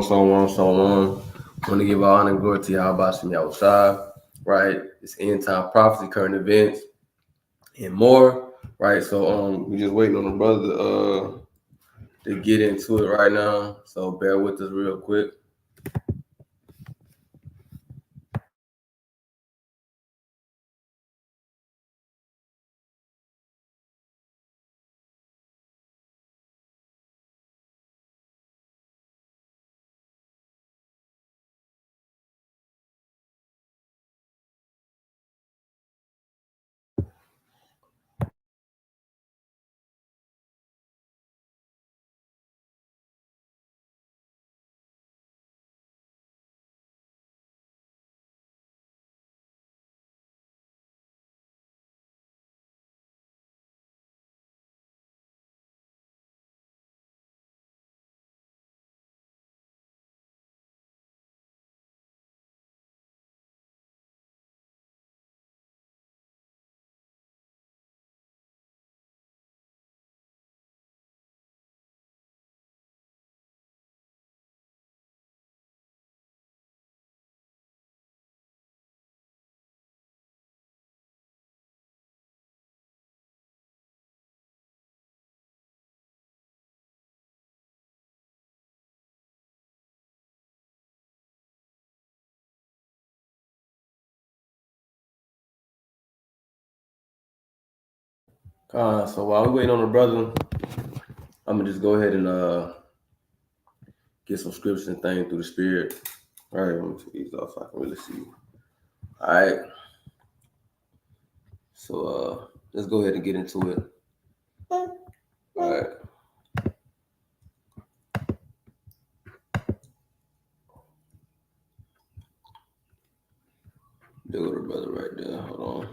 so on. I want to give all honor and glory to Yahweh Shem Yahushua, right? It's end time prophecy, current events, and more, right? So we just waiting on the brother to get into it right now. So bear with us real quick. So while we waiting on the brother, I'm gonna just go ahead and get some scriptures and things through the spirit. All right, let me take these off so I can really see. All right. So let's go ahead and get into it. All right. There go the brother right there. Hold on.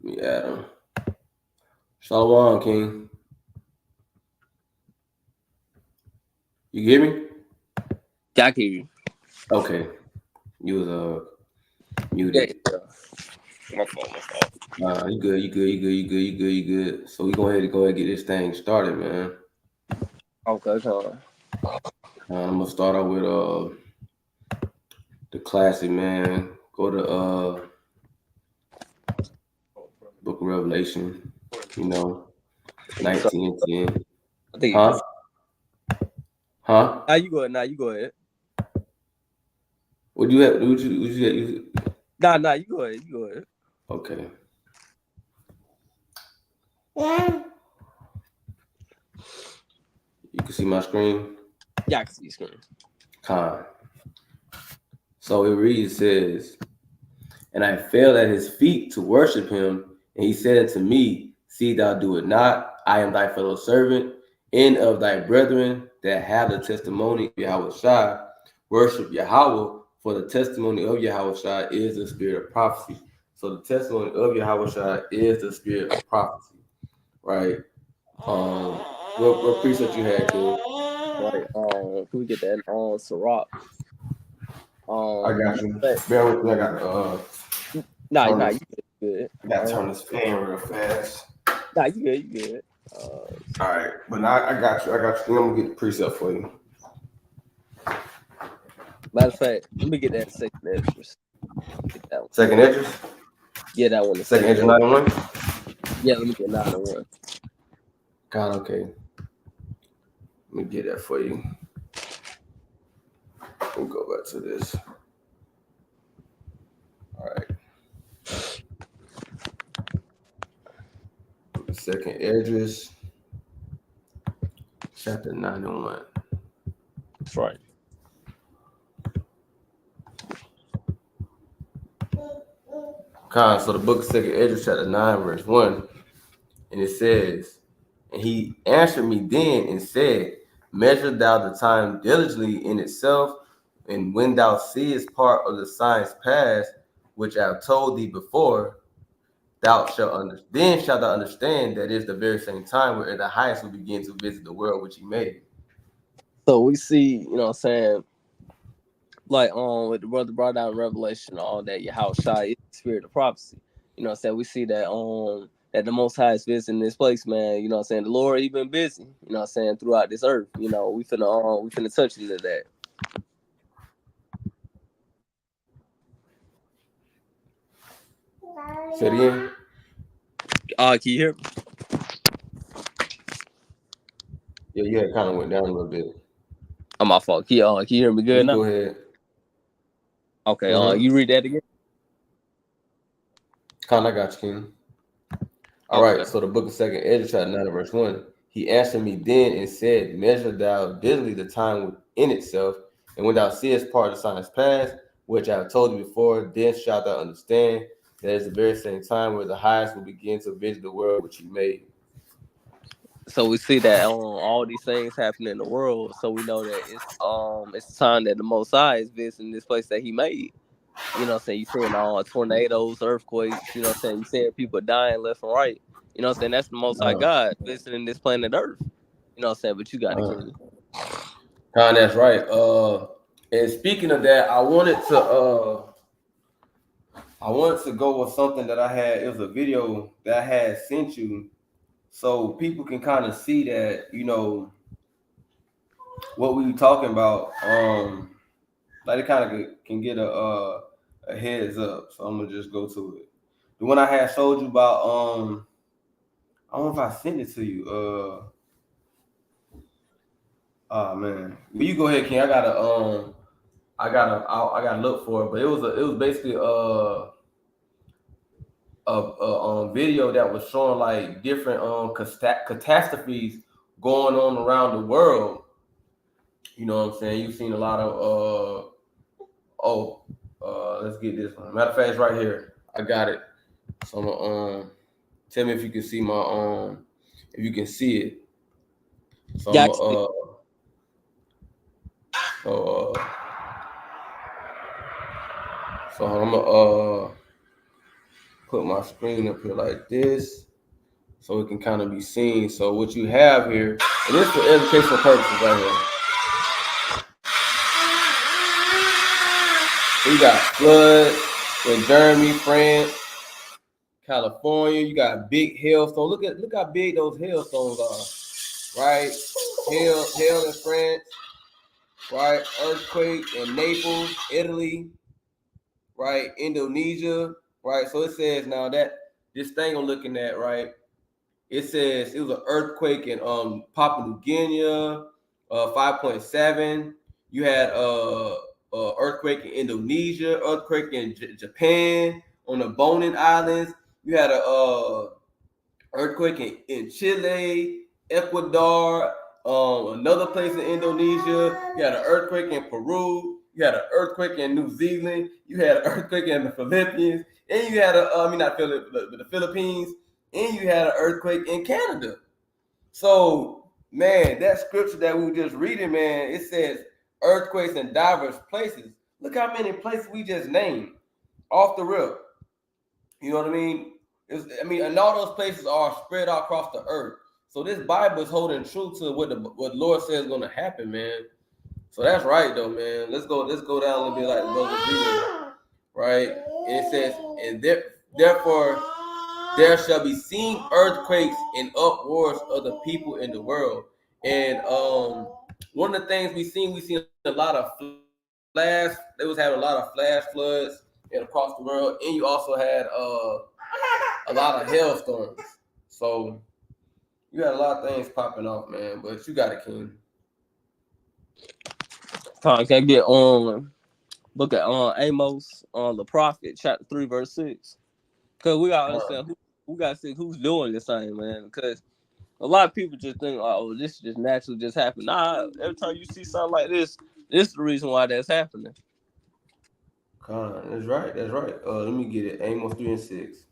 Let me add him. Shalom, King. You hear me? Yeah, I can hear you. Okay. You was muted. My fault. You good. So we go ahead and get this thing started, man. Okay, I'm gonna start out with the classic, man. Go to Book of Revelation, 19 and 10. I think Huh? Huh? you go ahead. You go ahead. Would you have? Would you? Nah. You go ahead. You go ahead. Okay. You can see my screen. Yeah, I can see your screen. Con. So it reads, says, and I fell at his feet to worship him, and he said unto me, see thou do it not. I am thy fellow servant, and of thy brethren that have the testimony of Yahweh Shai. Worship Yahweh, for the testimony of Yahweh Shai is the spirit of prophecy. So the testimony of Yahweh Shai is the spirit of prophecy, right? What precept you had, King? Right. Can we get that on Sirach? I got you. Bear with me. I got Nah, you good. I gotta turn this fan real fast. Nah, you good. All right, but now I got you. I'm gonna get the precept for you. Matter of fact, let me get that second extras. Get that one. Second entrance? Yeah, that one. Second entrance 901? Yeah, let me get 901. God, okay. Let me get that for you. We'll go back to this. All right. The second address, chapter 901. That's right. So the book of second address, chapter 9, verse 1, and it says, and he answered me then and said, measure thou the time diligently in itself, and when thou seest part of the signs past, which I have told thee before, then shalt thou understand that it is the very same time where the highest will begin to visit the world which he made. So we see, what I'm saying, like with the brother brought down Revelation, all that Yahweh Shai is the spirit of prophecy. You know what I'm saying? We see that that the Most High is visiting this place, man. You know what I'm saying? The Lord even busy, you know what I'm saying, throughout this earth. You know, we finna touch into that. Say it again. Can you hear me? Yeah, you had kind of went down a little bit. Oh, my fault. Can you hear me Yeah, good you now? go ahead. Okay, Mm-hmm. you read that again? Kind of got you, King. All right, Okay. so the book of Second Ezra, chapter 9, verse 1. He answered me then and said, measure thou diligently the time within itself, and when thou seest part of the signs past, which I have told you before, then shalt thou understand that it's the very same time where the highest will begin to visit the world which he made. So we see that all these things happen in the world, so we know that it's time that the Most High is visiting this place that He made. You know what I'm saying? You saying all tornadoes, earthquakes, you know what I'm saying? You saying people dying left and right. You know what I'm saying? That's the Most High Uh, God visiting this planet Earth. You know what I'm saying? But you got the uh, king. that's right. And speaking of that, I wanted to go with something that I had. It was a video that I had sent you, so people can kind of see that, what we were talking about. Like, it kind of can get a heads up. So I'm gonna just go to it. The one I had showed you about. I don't know if I sent it to you. Oh man, well, you go ahead, King. I gotta look for it. But it was basically a video that was showing like different catastrophes going on around the world. You know what I'm saying? You've seen a lot of let's get this one. Matter of fact, it's right here. I got it. So I'm gonna tell me if you can see my if you can see it. So I'm Yeah, gonna so so I'm gonna put my screen up here like this so it can kind of be seen. So what you have here, and this for educational purposes right here. So you got floods in Germany, France, California. You got big hailstones. Look how big those hailstones are, right? Hail in France, right? Earthquake in Naples, Italy, right? Indonesia, right? So it says now that this thing I'm looking at, right? It says it was an earthquake in Papua New Guinea, 5.7. You had earthquake in Indonesia, earthquake in Japan on the Bonin Islands. You had a earthquake in Chile, Ecuador, another place in Indonesia. You had an earthquake in Peru. You had an earthquake in New Zealand. You had an earthquake in the Philippines. And you had not Philippines, but the Philippines. And you had an earthquake in Canada. So, man, that scripture that we were just reading, man, it says earthquakes in diverse places. Look how many places we just named off the rip. You know what I mean? And all those places are spread out across the earth. So this Bible is holding true to what the Lord says is going to happen, man. So that's right, though, man. Let's go down a little bit like the brother was reading, right? And it says, and therefore there shall be seen earthquakes and uproars of the people in the world. And one of the things we seen a lot of flash. They was having a lot of flash floods and across the world, and you also had a lot of hailstorms. So you had a lot of things popping off, man. But you got it, King. can I get look at Amos on the prophet chapter 3 verse 6. Cause we gotta understand we gotta see who's doing this thing, man. Because a lot of people just think, oh, this just naturally just happened. Nah, every time you see something like this is the reason why that's happening. That's right. That's right. Let me get it. Amos 3:6.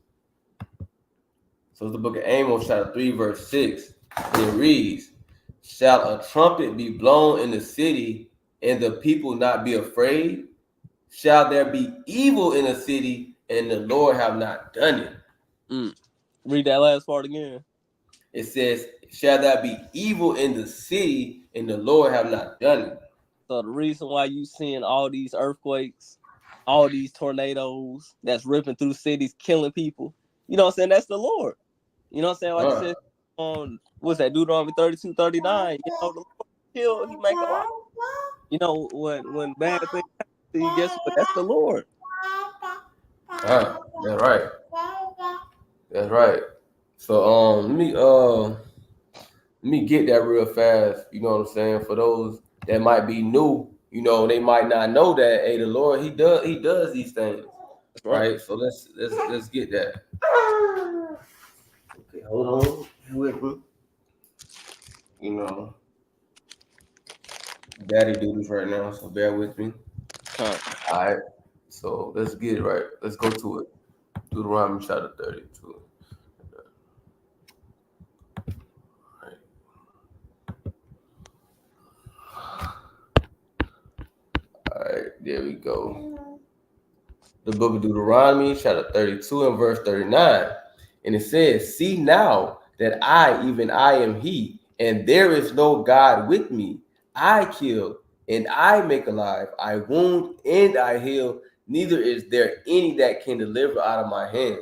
So it's the book of Amos, chapter 3, verse 6. It reads, shall a trumpet be blown in the city, and the people not be afraid? Shall there be evil in a city, and the Lord have not done it? Mm. Read that last part again. It says, shall there be evil in the city, and the Lord have not done it? So the reason why you seeing all these earthquakes, all these tornadoes that's ripping through cities, killing people, you know what I'm saying? That's the Lord. You know what I'm saying? Like it says on what's that, Deuteronomy 32:39. You know, the Lord kill, he make a lot. You know, when bad things happen to you, guess what? That's the Lord. That's right. That's right. So let me get that real fast. You know what I'm saying? For those that might be new, you know, they might not know that. Hey, the Lord, He does these things, That's right. right? So let's get that. Okay, hold on. You with me? You know, Daddy duties right now, so bear with me. Huh. All right. So let's get it right. Let's go to it. Deuteronomy chapter 32. All right, there we go. The book of Deuteronomy, chapter 32 and verse 39. And it says, see now that even I am he, and there is no God with me. I kill and I make alive. I wound and I heal. Neither is there any that can deliver out of my hand.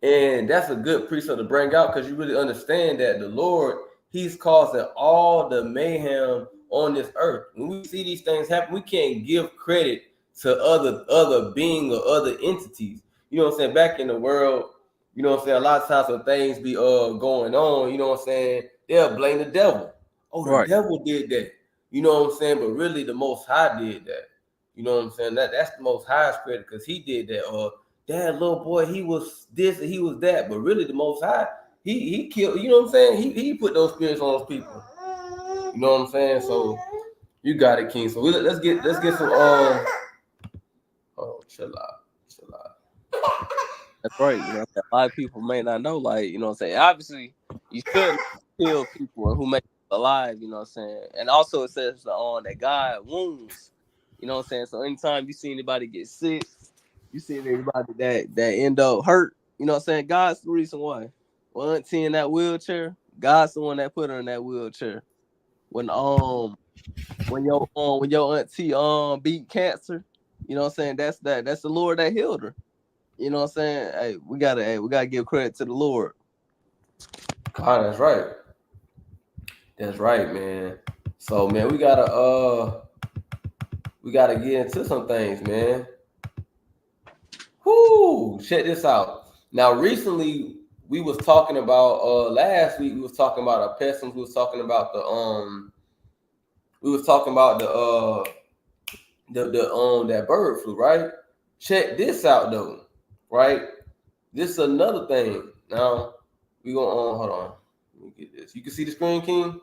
And that's a good precept to bring out because you really understand that the Lord, He's causing all the mayhem on this earth. When we see these things happen, we can't give credit to other beings or other entities. You know what I'm saying? Back in the world, you know what I'm saying? A lot of times when things be going on, you know what I'm saying? They'll blame the devil. Oh, the Right. devil did that. You know what I'm saying? But really, the Most High did that. You know what I'm saying? That's the Most High's credit because He did that. That little boy, he was this and he was that, but really the Most High, he killed. You know what I'm saying? He put those spirits on those people. You know what I'm saying? So you got it, King. So let's get some. Oh, chill out. That's right. You know, a lot of people may not know, like, you know what I'm saying? Obviously, you should kill people who make you alive, you know what I'm saying? And also it says that God wounds. You know what I'm saying? So anytime you see anybody get sick, you see anybody that end up hurt, you know what I'm saying? God's the reason why. Well, auntie in that wheelchair, God's the one that put her in that wheelchair. When your auntie beat cancer, you know what I'm saying? That's the Lord that healed her. You know what I'm saying? We gotta give credit to the Lord. God, that's right. That's right, man. So man, we gotta get into some things, man. Whoo, check this out. Now, recently we was talking about last week we was talking about a pestilence. We was talking about the that bird flu, right? Check this out though, right? This is another thing. Now we gonna hold on. Let me get this. You can see the screen, King.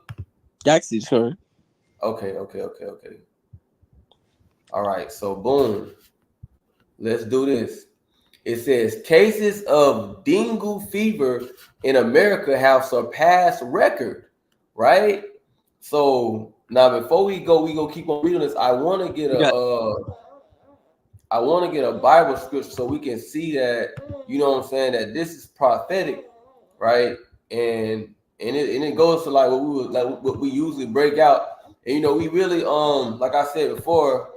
Jackson, sure. Okay. All right. So boom. Let's do this. It says cases of dengue fever in America have surpassed record, right? So now before we go keep on reading this. You got I want to get a Bible scripture so we can see that, you know what I'm saying, that this is prophetic, right? And it goes to like what we usually break out. And you know, we really like I said before,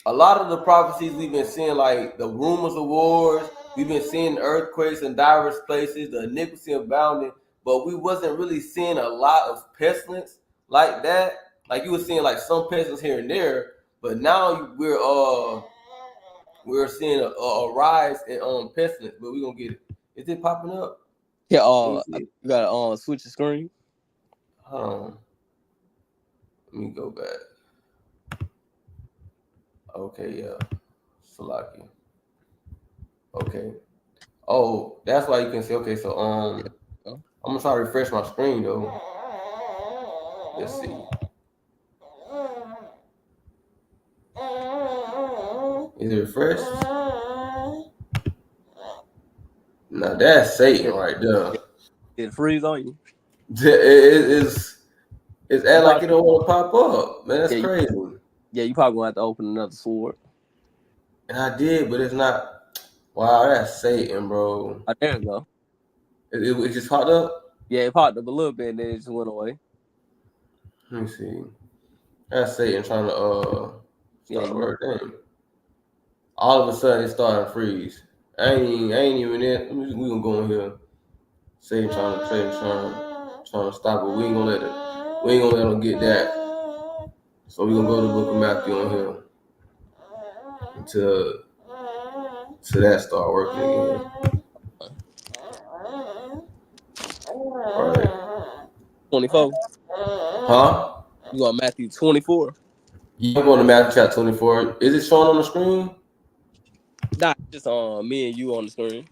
a lot of the prophecies we've been seeing, like the rumors of wars, we've been seeing earthquakes in diverse places, the iniquity abounding, but we wasn't really seeing a lot of pestilence like that. Like you were seeing like some pestilence here and there, but now we're seeing a rise in pestilence. But we're gonna get it. Is it popping up? yeah. Let me see it. You got to switch the screen. Hold on. Let me go back. Okay, yeah. Salaki. Okay. Oh, that's why you can see. Okay, so Yeah. Oh, I'm gonna try to refresh my screen though. Let's see. Is it refreshed? Now that's Satan right there. did it freeze on you? It's You acting like probably it don't want to pop up, man. That's yeah crazy. you probably gonna have to open another sword. And I did, but it's not. Wow, that's Satan, bro. Oh, there you go. It just popped up. Yeah, it popped up a little bit and then it just went away. Let me see. That's Satan trying to Yeah, start the you work. Dang. All of a sudden it started to freeze. I ain't even in. We gonna go in here. Satan trying to stop it. We ain't gonna let it. We ain't gonna let them get that. So we gonna go to the book of Matthew on here until that start working again. Right. 24. Huh? You got Matthew 24. Yeah, I'm going to Matthew chapter 24. Is it showing on the screen? Nah, just me and you on the screen.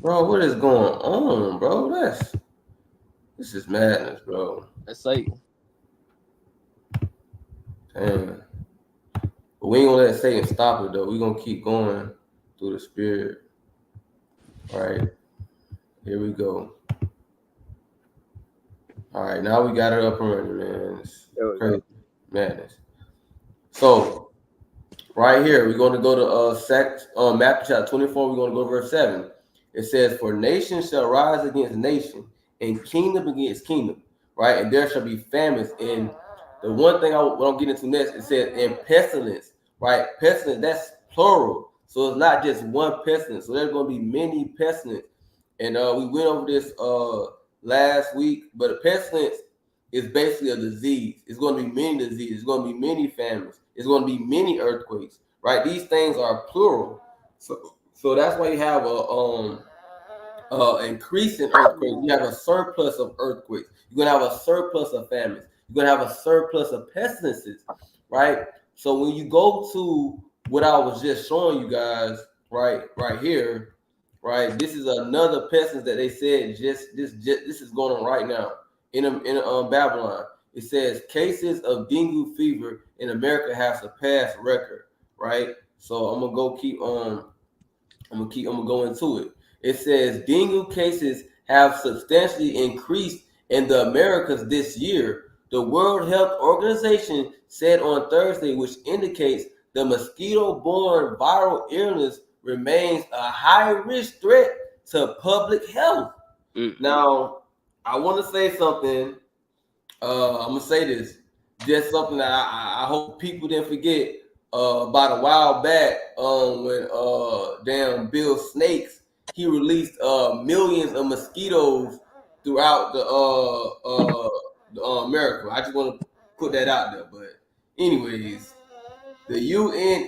Bro, what is going on, bro? This is madness, bro. That's Satan. Damn. But we ain't gonna let Satan stop it though. We gonna keep going through the spirit. All right. Here we go. All right, now we got it up and running, man. It's crazy madness. So right here, we're gonna go to Matthew chapter 24. We're gonna go to verse 7. It says, "For nation shall rise against nation, and kingdom against kingdom, right? And there shall be famines." And the one thing I won't get into next, it says, "and pestilence," right? Pestilence, that's plural. So it's not just one pestilence. So there's going to be many pestilence. And we went over this last week, but a pestilence is basically a disease. It's going to be many diseases. It's going to be many famines. It's going to be many earthquakes, right? These things are plural. So that's why you have a increase in earthquakes. You have a surplus of earthquakes. You're gonna have a surplus of famines. You're gonna have a surplus of pestilences, right? So when you go to what I was just showing you guys, right here, right. This is another pestilence that they said this is going on right now in Babylon. It says cases of dengue fever in America have surpassed record, right? So I'm gonna go into it. It says dengue cases have substantially increased in the Americas this year. The World Health Organization said on Thursday, which indicates the mosquito-borne viral illness remains a high-risk threat to public health. Now, I want to say something. I'm gonna say this, just something that I hope people didn't forget. About a while back, when damn Bill Snakes, he released millions of mosquitoes throughout the America. I just want to put that out there. But anyways, the UN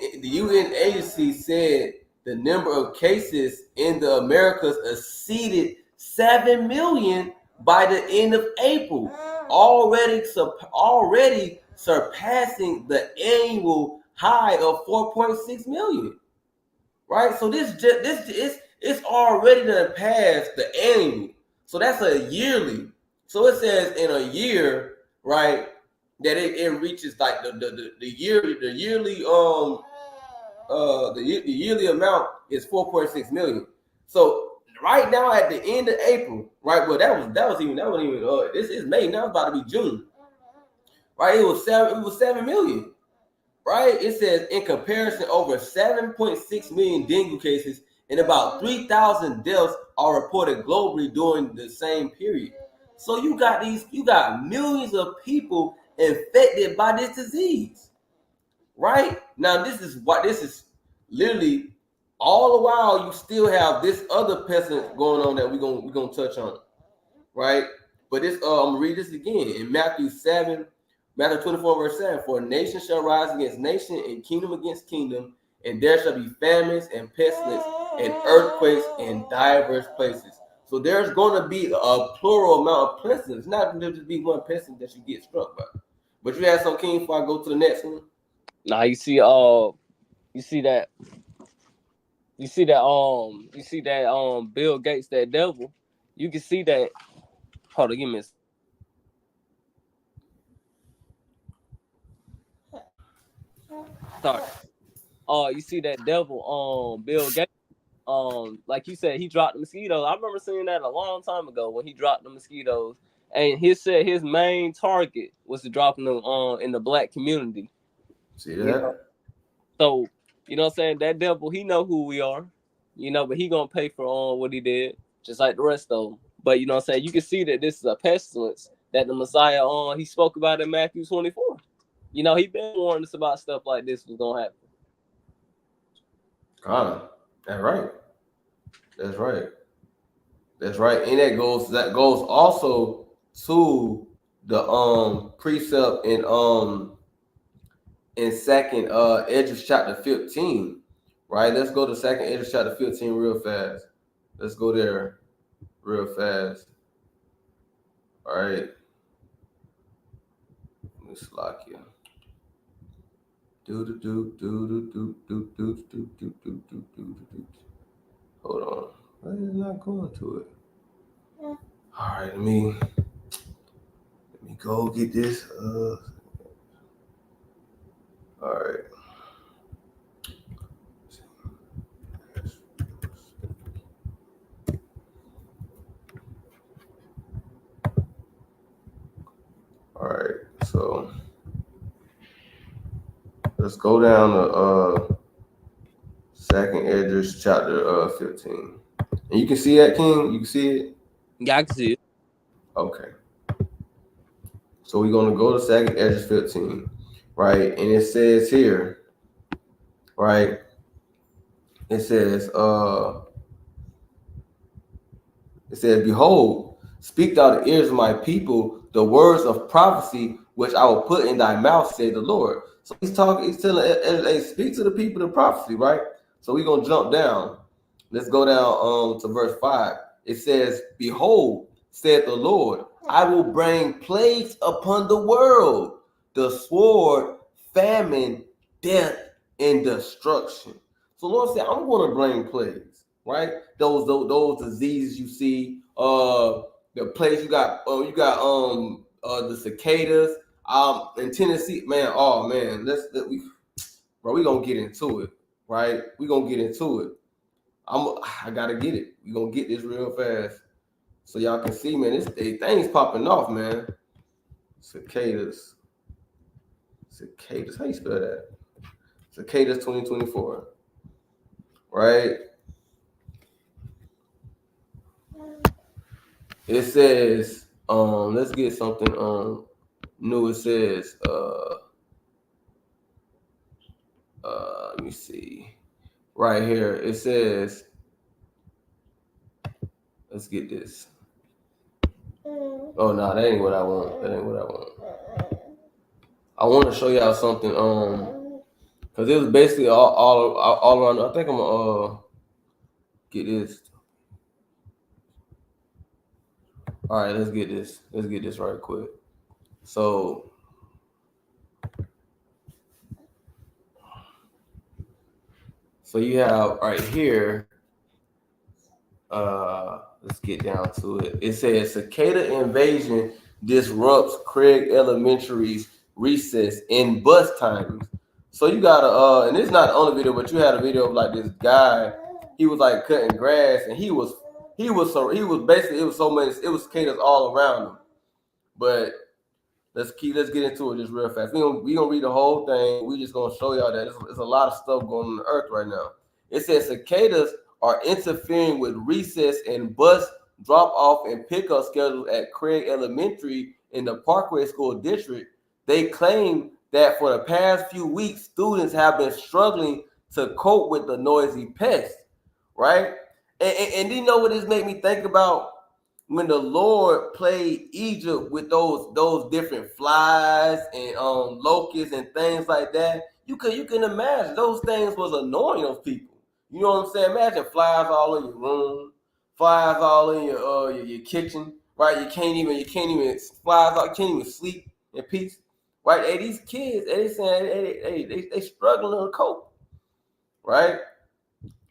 agency said the number of cases in the Americas exceeded 7 million by the end of April, already surpassing the annual high of 4.6 million. Right? So this is it's already done past the annual. So that's a yearly. So it says in a year, right, that it reaches like the yearly amount is 4.6 million. So right now at the end of April, right? Well, that wasn't even this is May. Now it's about to be June. Right? It was 7 million. Right? It says in comparison, over 7.6 million dengue cases and about 3,000 deaths are reported globally during the same period. So you got millions of people infected by this disease. Right? Now this is literally all the while you still have this other pestilence going on that we're gonna touch on. Right? But this I'm gonna read this again in Matthew 24, verse 7. For nation shall rise against nation, and kingdom against kingdom, and there shall be famines and pestilence and earthquakes in diverse places. So there's going to be a plural amount of pestilence. It's not going to just be one pestilence that you get struck by. But you have some, King, before I go to the next one. Now you see that Bill Gates, that devil. You can see that. Hold on, give me a sorry. You see that devil, Bill Gates. Like you said, he dropped the mosquitoes. I remember seeing that a long time ago when he dropped the mosquitoes, and he said his main target was to drop them in the black community. See that? You know? So you know what I'm saying, that devil, he know who we are, but he gonna pay for what he did, just like the rest of them. But you know what I'm saying, you can see that this is a pestilence that the Messiah he spoke about in Matthew 24. He been warning us about stuff like this was gonna happen. Kind of. That's right. That's right. That's right. And that goes also to the precept in second Edges chapter 15. Right? Let's go to second Edges chapter 15 real fast. Let's go there real fast. All right. Let's lock you. Do do do do do do do do do do do do do do. Hold on. Why is it not going to it? All right, let me go get this. All right. All right. So let's go down to second Edges chapter 15. And you can see that, King. You can see it. Yeah, I can see it. Okay. So we're gonna go to second Edges 15, right? And it says here, right? It says, Behold, speak thou the ears of my people the words of prophecy which I will put in thy mouth, said the Lord. So he's talking, he's telling, hey, speak to the people the prophecy, right? So we're gonna jump down. Let's go down to verse 5. It says, Behold, said the Lord, I will bring plagues upon the world, the sword, famine, death, and destruction. So Lord said, I'm gonna bring plagues, right? Those diseases you see, the place you got the cicadas, in Tennessee, man. Oh man, we gonna get into it, right? We gonna get into it. I gotta get it. We gonna get this real fast so y'all can see, man. Things popping off, man. Cicadas, cicadas. How you spell that? Cicadas 2024, right? It says, let's get something new. It says, let me see. Right here, it says, let's get this. Oh no, that ain't what I want. That ain't what I want. I want to show y'all something. Cause it was basically all around. I think I'm gonna get this. All right, let's get this. Let's get this right quick. So you have right here. Let's get down to it. It says cicada invasion disrupts Craig Elementary's recess in bus timings. So you got and it's not the only video, but you had a video of like this guy. He was like cutting grass, and he was basically, it was so many, it was cicadas all around him. But let's get into it just real fast. We gonna read the whole thing. We just gonna show y'all that there's a lot of stuff going on the earth right now. It says cicadas are interfering with recess and bus drop off and pickup schedules at Craig Elementary in the Parkway School District. They claim that for the past few weeks, students have been struggling to cope with the noisy pest, right? And you know what this made me think about? When the Lord played Egypt with those different flies and locusts and things like that, you can imagine those things was annoying those people. You know what I'm saying? Imagine flies all in your room, flies all in your kitchen, right? You can't even flies out, you can't even sleep in peace, right? Hey, these kids, they saying they struggling to cope, right?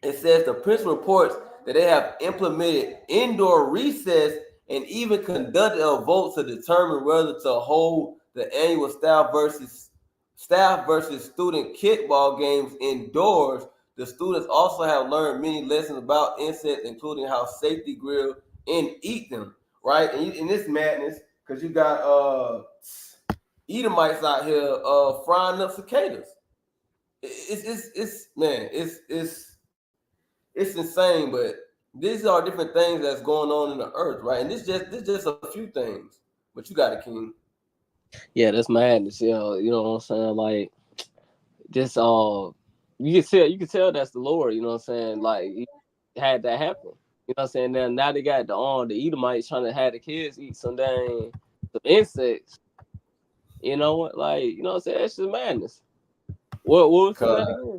It says the principal reports that they have implemented indoor recess and even conducted a vote to determine whether to hold the annual staff versus student kickball games indoors. The students also have learned many lessons about insects, including how safety grill and eat them. Right, and in this madness, because you got Edomites out here frying up cicadas. It's man, it's insane, but these are different things that's going on in the earth, right? And this just a few things, but you got it, King. Yeah, that's madness. You know what I'm saying? Like, just you can tell that's the Lord. You know what I'm saying? Like, he had that happen. You know what I'm saying? Now they got the Edomites trying to have the kids eat some insects. You know what? Like, you know what I'm saying? That's just madness. What was that again?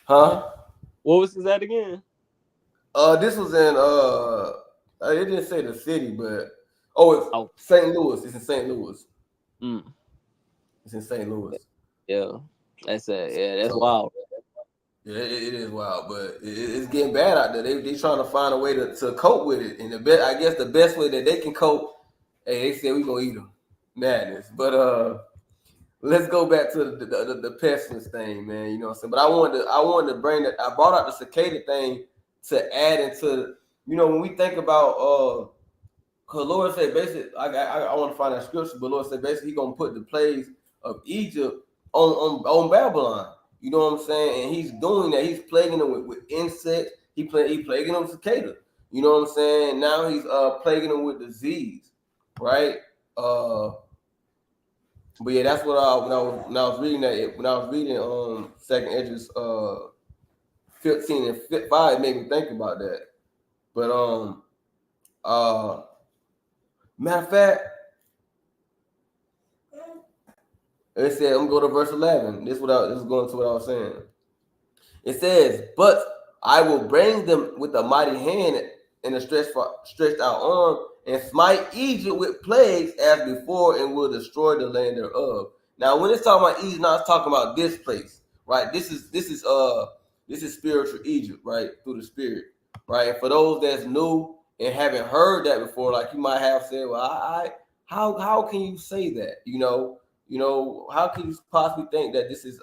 Huh? What was that again? This was in it didn't say the city, but it's Oh, St. Louis. It's in St. Louis. mm, It's in St. Louis. yeah. That's So wild. yeah, it is wild, but it's getting bad out there. They trying to find a way to cope with it, and I guess the best way that they can cope, hey, they said we gonna eat them. Madness. But let's go back to the pestilence thing, man. You know what I'm saying? But I wanted to bring that. I brought out the cicada thing to add into, when we think about because Lord said basically, I want to find that scripture, but Lord said basically He gonna put the plagues of Egypt on Babylon. You know what I'm saying? And He's doing that. He's plaguing them with insects. He plaguing them with cicada. You know what I'm saying? Now He's plaguing them with disease, right? But yeah, that's what when I was reading that when I was reading Second Edges 15 and 5, it made me think about that. But uh matter of fact, it said, I'm going to verse 11. This is going to what I was saying. It says, but I will bring them with a mighty hand and a stretched out arm, and smite Egypt with plagues as before, and will destroy the land thereof. Now, when it's talking about Egypt, now it's talking about this place, right? This is spiritual Egypt, right? Through the Spirit, right? And for those that's new and haven't heard that before, like you might have said, well, how can you say that? How can you possibly think that this is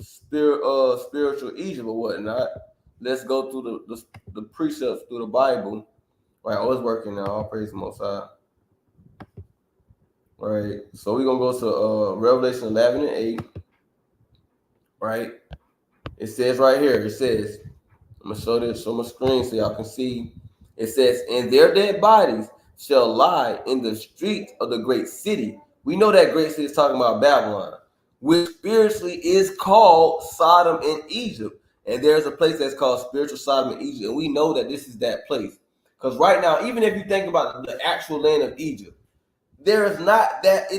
spiritual Egypt or whatnot? Let's go through the precepts through the Bible. Right, oh, it's working now. All praise the Most High. Right, so we're gonna go to Revelation 11 and 8. Right, it says right here. It says, I'm gonna show this on my screen so y'all can see. It says, and their dead bodies shall lie in the streets of the great city. We know that great city is talking about Babylon, which spiritually is called Sodom and Egypt. And there's a place that's called spiritual Sodom and Egypt. And we know that this is that place. Because right now, even if you think about the actual land of Egypt, there's not that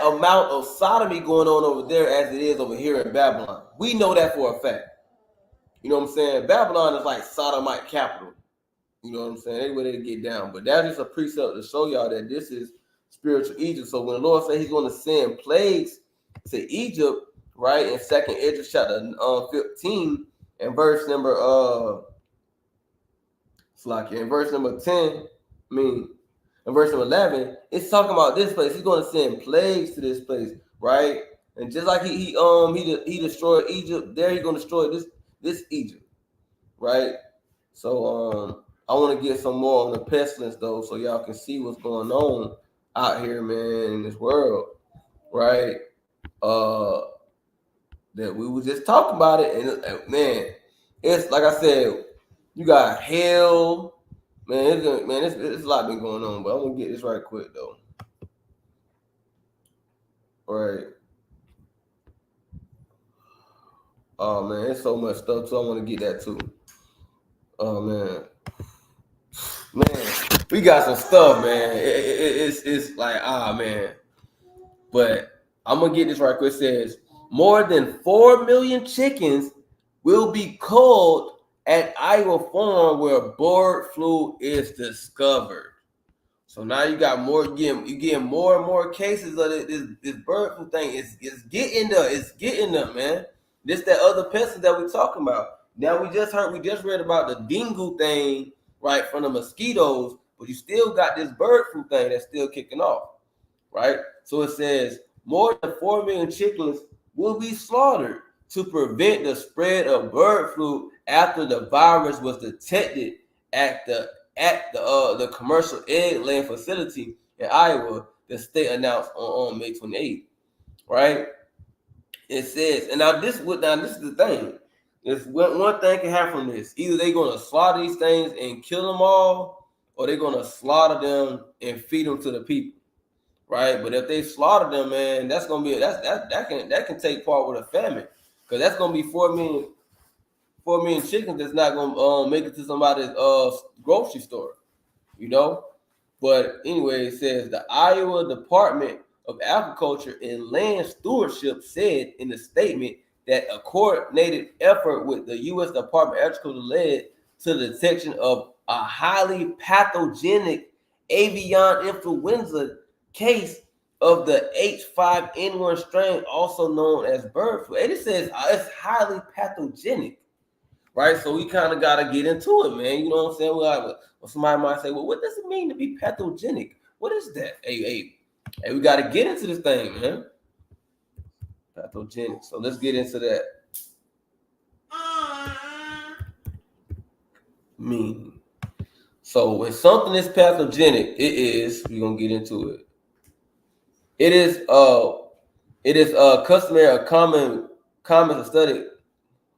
amount of sodomy going on over there as it is over here in Babylon. We know that for a fact. You know what I'm saying? Babylon is like sodomite capital. You know what I'm saying? Anyway, they get down. But that's just a precept to show y'all that this is spiritual Egypt. So when the Lord said He's going to send plagues to Egypt, right, in Second Esdras chapter 15 and verse number in verse number 10, in verse number 11, it's talking about this place. He's going to send plagues to this place, right? And just like he destroyed Egypt, there He's going to destroy this Egypt, right? So I want to get some more on the pestilence though, so y'all can see what's going on out here, man, in this world, right? That we were just talking about it, and man, it's like I said, you got hell, man. It's a lot been going on, but I'm gonna get this right quick though. All right. Oh man, it's so much stuff too. I want to get that too. Oh man, we got some stuff, man. It's like man, but I'm gonna get this right quick. It says more than 4 million chickens will be culled at Iowa Farm where bird flu is discovered. So now you got you getting more and more cases of this bird flu thing. It's getting them, man. This that other pestilence that we're talking about. Now we just read about the dengue thing, right, from the mosquitoes, but you still got this bird flu thing that's still kicking off, right? So it says more than 4 million chickens will be slaughtered to prevent the spread of bird flu after the virus was detected at the commercial egg laying facility in Iowa. The state announced on May 28th, right? It says, and now this is the thing. It's one thing can happen from this. Either they're gonna slaughter these things and kill them all, or they're gonna slaughter them and feed them to the people, right? But if they slaughter them, man, that's gonna be that can take part with a famine, because that's gonna be 4 million 4 million chickens that's not gonna make it to somebody's grocery store, you know. But anyway, it says the Iowa Department of Agriculture and Land Stewardship said in a statement that a coordinated effort with the U.S. Department of Agriculture led to the detection of a highly pathogenic avian influenza case of the H5N1 strain, also known as bird flu. And it says it's highly pathogenic, right? So we kind of got to get into it, man. You know what I'm saying? Well, somebody might say, well, what does it mean to be pathogenic? What is that? Hey, we got to get into this thing, man. Pathogenic. So let's get into that. So when something is pathogenic, we're going to get into it. It is customary or common to study.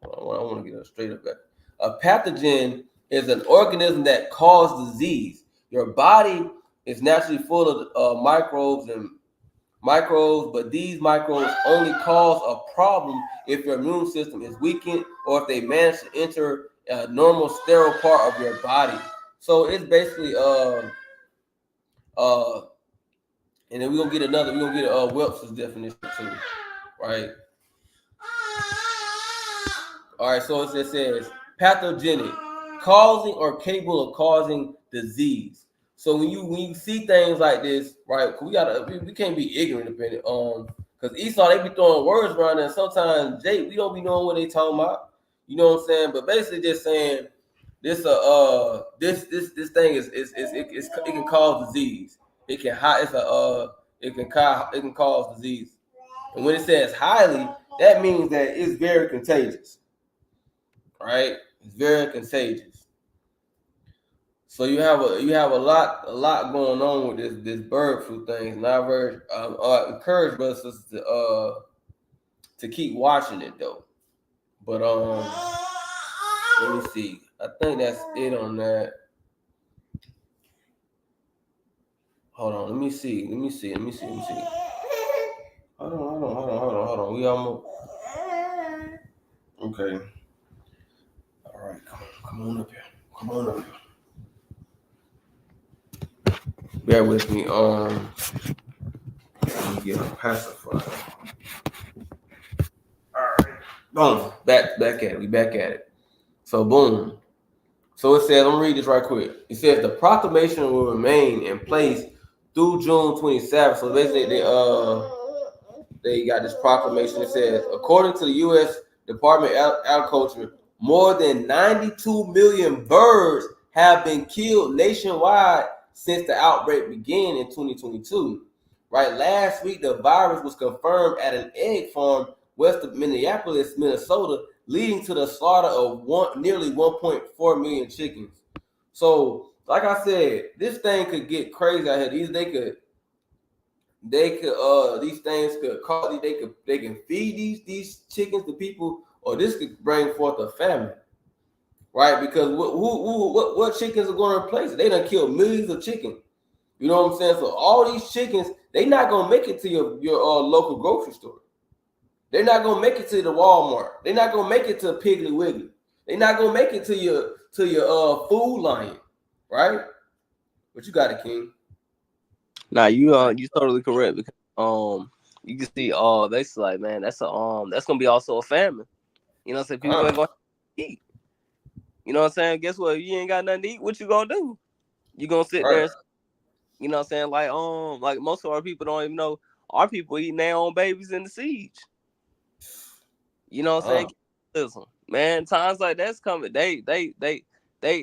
I want to get it straight up. A pathogen is an organism that causes disease. Your body is naturally full of microbes, but these microbes only cause a problem if your immune system is weakened or if they manage to enter a normal sterile part of your body. So it's basically and then we're gonna get Webster's definition too, right? All right, so it says pathogenic, causing or capable of causing disease. So when you see things like this, right? We can't be ignorant of it. Because Esau, they be throwing words around, and sometimes we don't be knowing what they talking about. You know what I'm saying? But basically, just saying this this thing it can cause disease. It can cause disease. And when it says highly, that means that it's very contagious. Right? It's very contagious. So you have a lot going on with this bird flu thing, and I very encourage brothers to keep watching it though. But let me see. I think that's it on that. Hold on. Let me see. Hold on. We almost. Okay. All right. Come on up here. Bear with me. Let me get a pacifier. All right. Boom. Back at it. We back at it. So boom. So it says, I'm gonna read this right quick. It says the proclamation will remain in place through June 27th. So basically they got this proclamation. It says, according to the U.S. Department of Agriculture, more than 92 million birds have been killed nationwide since the outbreak began in 2022. Right, last week the virus was confirmed at an egg farm west of Minneapolis, Minnesota, leading to the slaughter of nearly 1.4 million chickens. So, like I said, this thing could get crazy out here. These things could cause they can feed these chickens to people, or this could bring forth a famine, right? Because what chickens are going to replace it? They done killed millions of chickens. You know what I'm saying? So all these chickens, they not gonna make it to your local grocery store. They're not gonna make it to the Walmart. They're not gonna make it to Piggly Wiggly. They're not gonna make it to your Food Lion, right? But you got it, King. Nah, you totally correct, because you can see they like, man, that's gonna be also a famine. You know what I'm saying? People ain't gonna eat. You know what I'm saying? Guess what? If you ain't got nothing to eat, what you gonna do? You gonna sit there and, you know what I'm saying? Like most of our people don't even know our people eating their own babies in the siege. You know what I'm saying? Listen, man, times like that's coming. They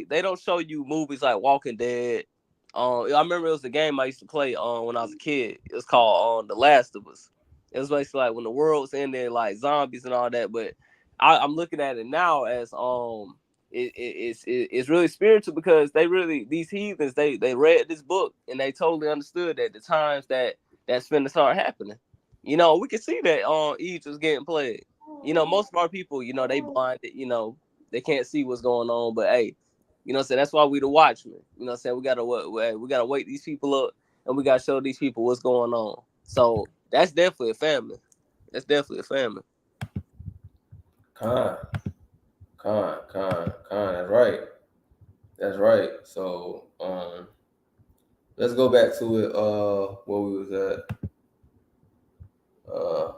don't show you movies like Walking Dead. I remember it was a game I used to play when I was a kid. It was called The Last of Us. It was basically like when the world's ending, like zombies and all that. But I'm looking at it now as it's really spiritual, because these heathens they read this book and they totally understood that the times that's finna start happening. You know, we can see that Egypt was getting plagued. You know, most of our people, you know, they blinded, you know, they can't see what's going on. But hey, you know what I'm saying? That's why we the watchmen. You know what I'm saying? We gotta wake these people up, and we gotta show these people what's going on. So that's definitely a family. That's definitely a family. That's right. That's right. So let's go back to it. Where we was at. Uh,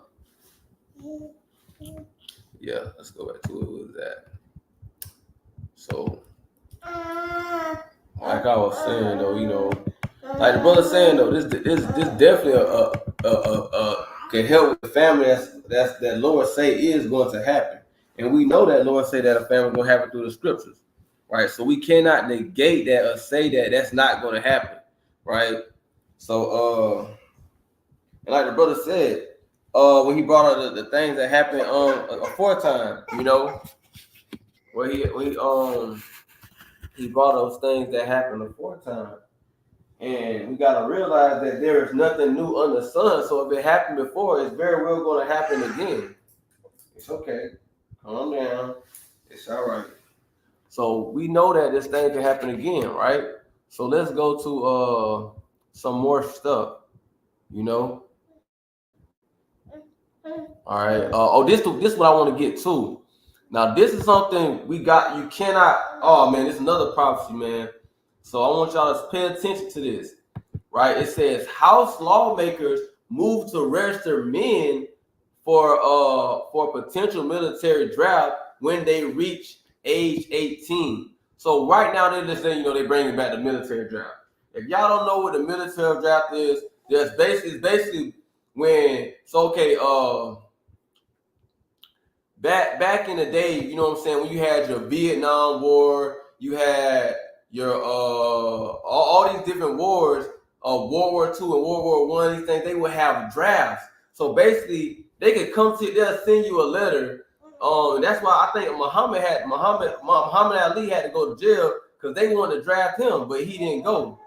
yeah, let's go back to where we was at. So, like I was saying though, like the brother saying though, this definitely can help with the family. That Lord say is going to happen, and we know that Lord say that a family going to happen through the scriptures, right? So we cannot negate that or say that that's not going to happen, right? So and like the brother said, when he brought up the things that happened aforetime, where he brought those things that happened aforetime. And we gotta realize that there is nothing new under the sun. So if it happened before, it's very well gonna happen again. It's okay. Calm down. It's all right. So we know that this thing can happen again, right? So let's go to some more stuff, you know. All right. This is what I want to get to. Now, this is something we got. You cannot. Oh man, it's another prophecy, man. So I want y'all to pay attention to this. Right? It says House lawmakers move to register men for potential military draft when they reach age 18. So right now they're just saying, they bringing back the military draft. If y'all don't know what the military draft is, it's basically when back in the day, you know what I'm saying, when you had your Vietnam War, you had your all these different wars, World War II and World War One, these things, they would have drafts. So basically, they could they'll send you a letter. That's why I think Muhammad Ali had to go to jail because they wanted to draft him, but he didn't go.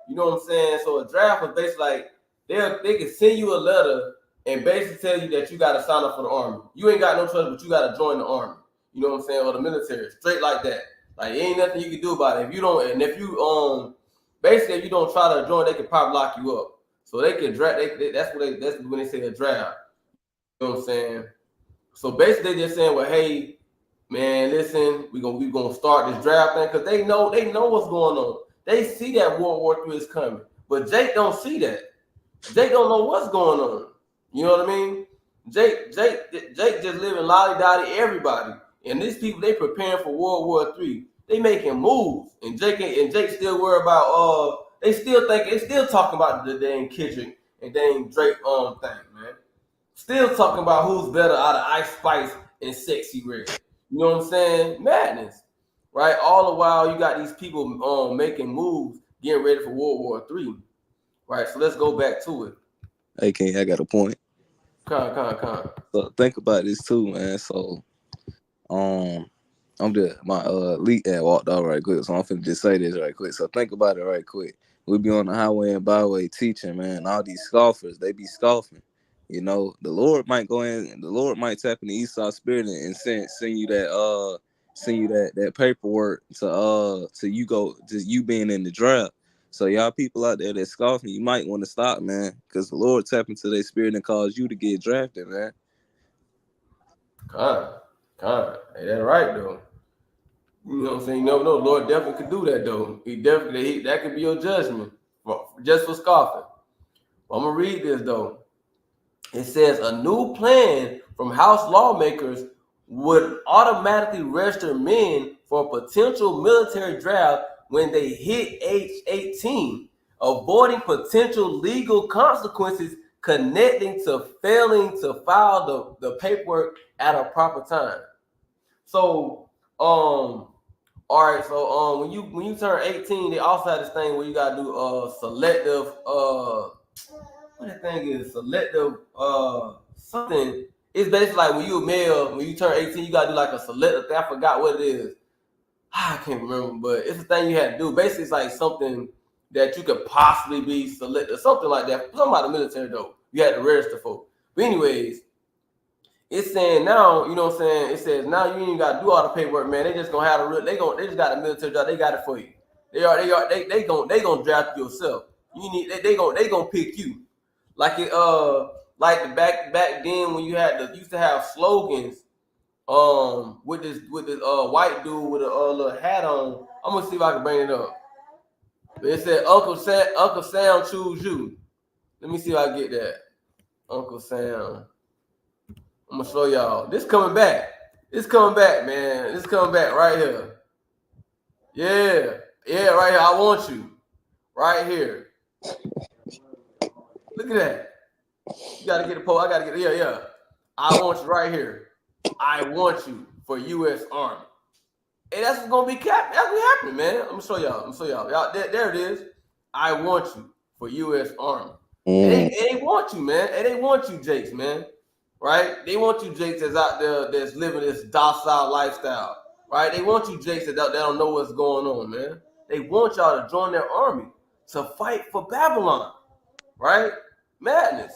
You know what I'm saying? So a draft was basically like they could send you a letter and basically tell you that you got to sign up for the army. You ain't got no choice, but you got to join the army. You know what I'm saying? Or the military, straight like that. Like, ain't nothing you can do about it. If you don't, and if you basically if you don't try to join, they could probably lock you up. So they could draft. That's when they say a draft. You know what I'm saying? So basically, they're just saying, well, hey, man, listen, we gonna start this draft thing because they know what's going on. They see that World War III is coming, but Jake don't see that. Jake don't know what's going on. You know what I mean? Jake just living lolly-dotty everybody. And these people, they preparing for World War III. They making moves. And Jake still worried about they still talking about the dang Kendrick and dang Drake thing, man. Still talking about who's better out of Ice Spice and Sexy Red. You know what I'm saying? Madness. Right? All the while you got these people making moves, getting ready for World War III. Right, so let's go back to it. Hey, King, I got a point. Con. So think about this too, man. So, I'm just my lead ad walked out right quick, so I'm finna just say this right quick. So think about it right quick. We be on the highway and byway teaching, man. All these scoffers, they be scoffing. The Lord might go in, and the Lord might tap in the Esau spirit and send you that paperwork to you being in the draft. So y'all people out there that scoffing, you might want to stop, man, because the Lord tap into their spirit and cause you to get drafted, man. Con. Hey, that's right though. You know what I'm saying? No, Lord definitely could do that though. That could be your judgment just for scoffing. I'm gonna read this though. It says a new plan from House lawmakers would automatically register men for a potential military draft when they hit age 18, avoiding potential legal consequences connecting to failing to file the paperwork at a proper time. So, all right, so when you turn 18, they also have this thing where you gotta do selective what that thing is, selective something. It's basically like when you a male, when you turn 18, you gotta do like a selective thing. I forgot what it is. I can't remember, but it's a thing you had to do. Basically, it's like something that you could possibly be selected, something like that. Something about the military though. You had to register for. But anyways, it's saying now, you know what I'm saying? It says now you ain't gotta do all the paperwork, man. They just gonna have they just got a military job, they got it for you. They gonna draft you yourself. You need they gonna pick you. Like it like the back then when you used to have slogans with this white dude with a little hat on. I'm gonna see if I can bring it up. But it said Uncle Sam choose you. Let me see if I get that. Uncle Sam. I'm gonna show y'all. This coming back. This coming back, man. This coming back right here. Yeah, right here. I want you. Right here. Look at that. You gotta get a poll. I gotta get yeah. I want you right here. I want you for U.S. Army. And that's what's gonna be that's what's happening, man. I'm gonna show y'all. Y'all there it is. I want you for U.S. Army. And they want you, man. And they want you, Jakes, man. Right? They want you, Jakes, that's out there that's living this docile lifestyle. Right? They want you, Jakes, that don't know what's going on, man. They want y'all to join their army to fight for Babylon. Right? Madness.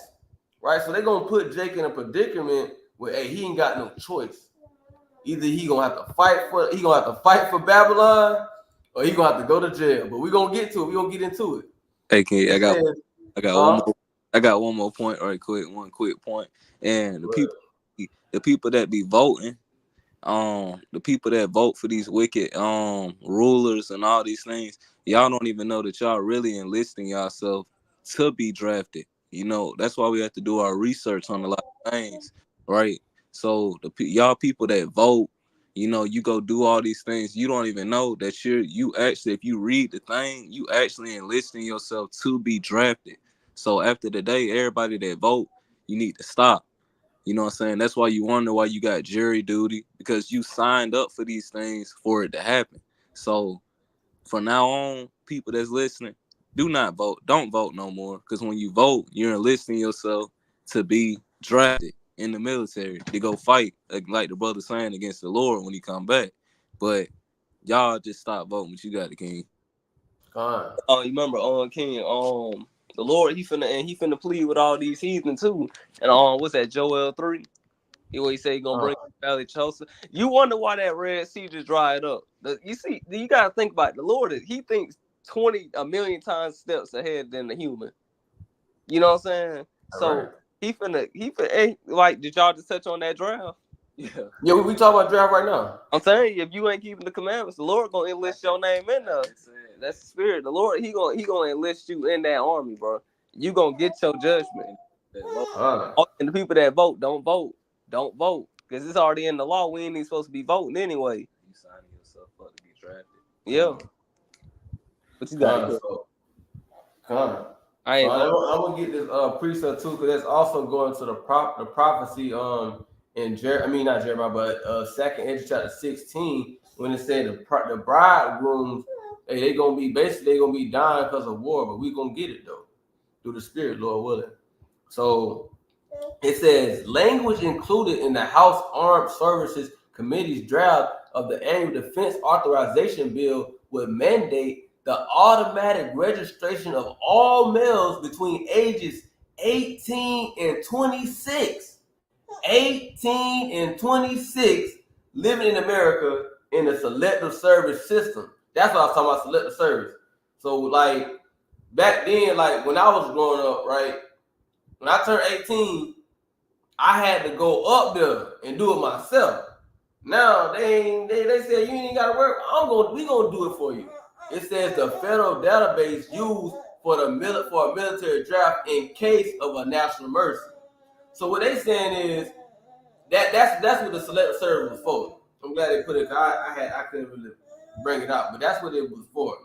Right? So they're gonna put Jake in a predicament where he ain't got no choice. Either he gonna have to fight for Babylon, or he gonna have to go to jail. But we're gonna get to it. We're gonna get into it. Hey, I got one more point, right quick, one quick point. And the people that be voting, the people that vote for these wicked rulers and all these things, y'all don't even know that y'all really enlisting yourself to be drafted. You know, that's why we have to do our research on a lot of things, right? So y'all people that vote, you know, you go do all these things, you don't even know that you actually, if you read the thing, you actually enlisting yourself to be drafted. So after the day, everybody that vote, you need to stop. You know what I'm saying? That's why you wonder why you got jury duty, because you signed up for these things for it to happen. So from now on, people that's listening, do not vote. Don't vote no more, because when you vote, you're enlisting yourself to be drafted in the military to go fight, like the brother saying, against the Lord when he come back. But y'all just stop voting. But you got the king. You remember King, the Lord, he finna plead with all these heathen too. And what's that, Joel 3? He said he gonna bring Valley Chosa. You wonder why that Red Sea just dried up. You gotta think about it. The Lord he thinks 1 million times steps ahead than the human. You know what I'm saying? So right. he finna like, did y'all just touch on that draft? Yeah, we talk about draft right now. I'm saying, if you ain't keeping the commandments, the Lord gonna enlist your name in there. That's the spirit. The Lord, he gonna enlist you in that army, bro. You gonna get your judgment. And the people that vote, don't vote. Don't vote. Because it's already in the law. We ain't even supposed to be voting anyway. You signing yourself up to be drafted. Yeah. But you gotta I'm gonna get this precept too, because that's also going to the prophecy in not Jeremiah, but second Ezra chapter 16, when it said the bridegrooms, they gonna be dying because of war, but we gonna get it though through the Spirit, Lord willing. So it says language included in the House Armed Services Committee's draft of the Annual Defense Authorization Bill would mandate the automatic registration of all males between ages 18 and 26. 18 and 26 living in America in the selective service system. That's what I was talking about, selective service. So like back then, like when I was growing up, right? When I turned 18, I had to go up there and do it myself. Now they said you ain't gotta work. We gonna do it for you. It says the federal database used for a military draft in case of a national emergency. So what they saying is that's what the selective service was for. I'm glad they put it. I couldn't really bring it out, but that's what it was for.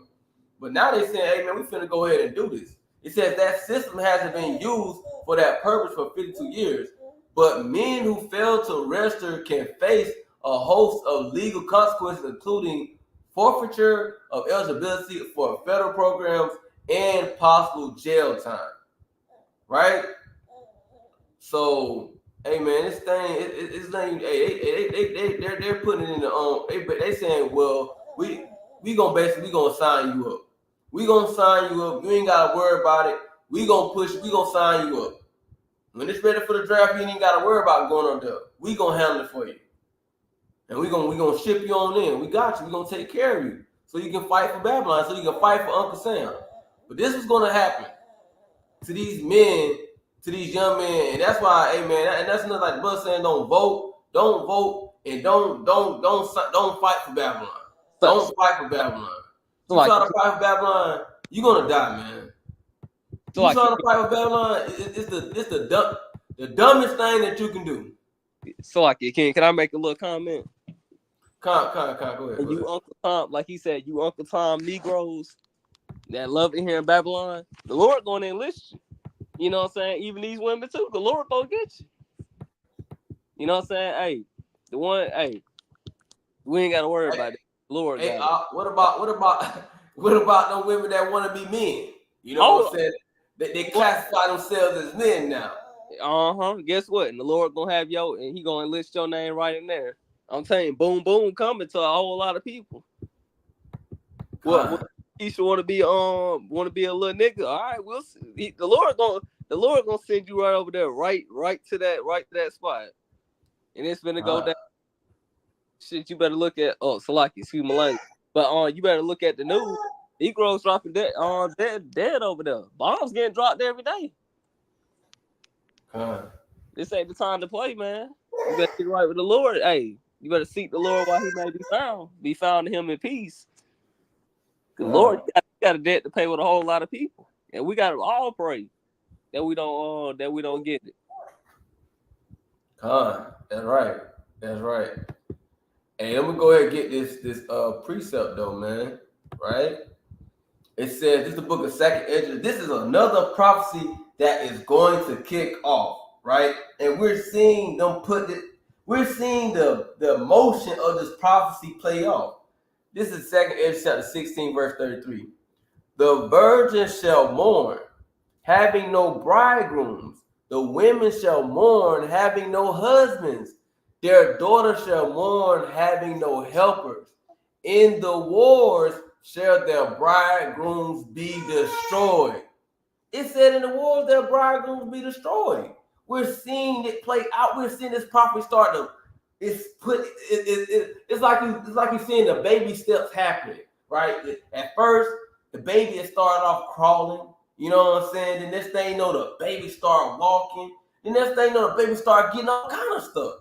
But now they saying, hey man, we finna go ahead and do this. It says that system hasn't been used for that purpose for 52 years. But men who fail to register can face a host of legal consequences, including forfeiture of eligibility for federal programs and possible jail time. Right? So, hey man, this thing, they're putting it in the they saying, well, we gonna sign you up. We gonna sign you up. You ain't gotta worry about it. We gonna sign you up. When it's ready for the draft, you ain't gotta worry about going on there. We gonna handle it for you. And we gonna ship you on in. We got you. We gonna take care of you. So you can fight for Babylon, so you can fight for Uncle Sam. But this is gonna happen to these men, to these young men. And that's why, hey man, and that's another, like the brother saying, don't vote and don't fight for Babylon. So, Don't fight for Babylon. so You like, try to fight for Babylon, you're gonna die, man. so You like, trying to fight for Babylon, it's the dumbest thing that you can do. so like, can I make a little comment? Go ahead. And you Uncle Tom, like he said, you Uncle Tom Negroes that love it here in Babylon, the Lord gonna enlist you. You know what I'm saying? Even these women too, the Lord gonna get you. You know what I'm saying? Hey, hey, we ain't gotta worry about it. The Lord got it. What about the women that want to be men? You know what I'm saying? They classify themselves as men now. Guess what? And the Lord gonna have and He gonna enlist your name right in there. I'm telling you, boom, boom, coming to a whole lot of people. What Keisha want to be a little nigga? All right, we'll see. The Lord gonna send you right over there, right to that spot, and it's gonna go down. Shit, you better look at Salaki, excuse my language, but you better look at the news. Negroes dropping dead over there. Bombs getting dropped every day. This ain't the time to play, man. You better get right with the Lord. Hey, you better seek the Lord while He may be found. Be found in Him in peace. Cause Lord, you got a debt to pay with a whole lot of people, and we got to all pray that we don't get it. That's right. Hey, let me go ahead and get this precept though, man. Right? It says this is the book of Second Ezra. This is another prophecy that is going to kick off, right? And we're seeing them we're seeing the motion of this prophecy play off. This is Second Ezra chapter 16, verse 33. The virgins shall mourn, having no bridegrooms. The women shall mourn, having no husbands. Their daughters shall mourn, having no helpers. In the wars shall their bridegrooms be destroyed. It said in the wars their bridegrooms be destroyed. We're seeing it play out. We're seeing this prophecy start to. It's like you're seeing the baby steps happening, right? At first, the baby had started off crawling. You know what I'm saying? Then next thing you know, the baby started walking. Then next thing you know, the baby started getting all kind of stuff.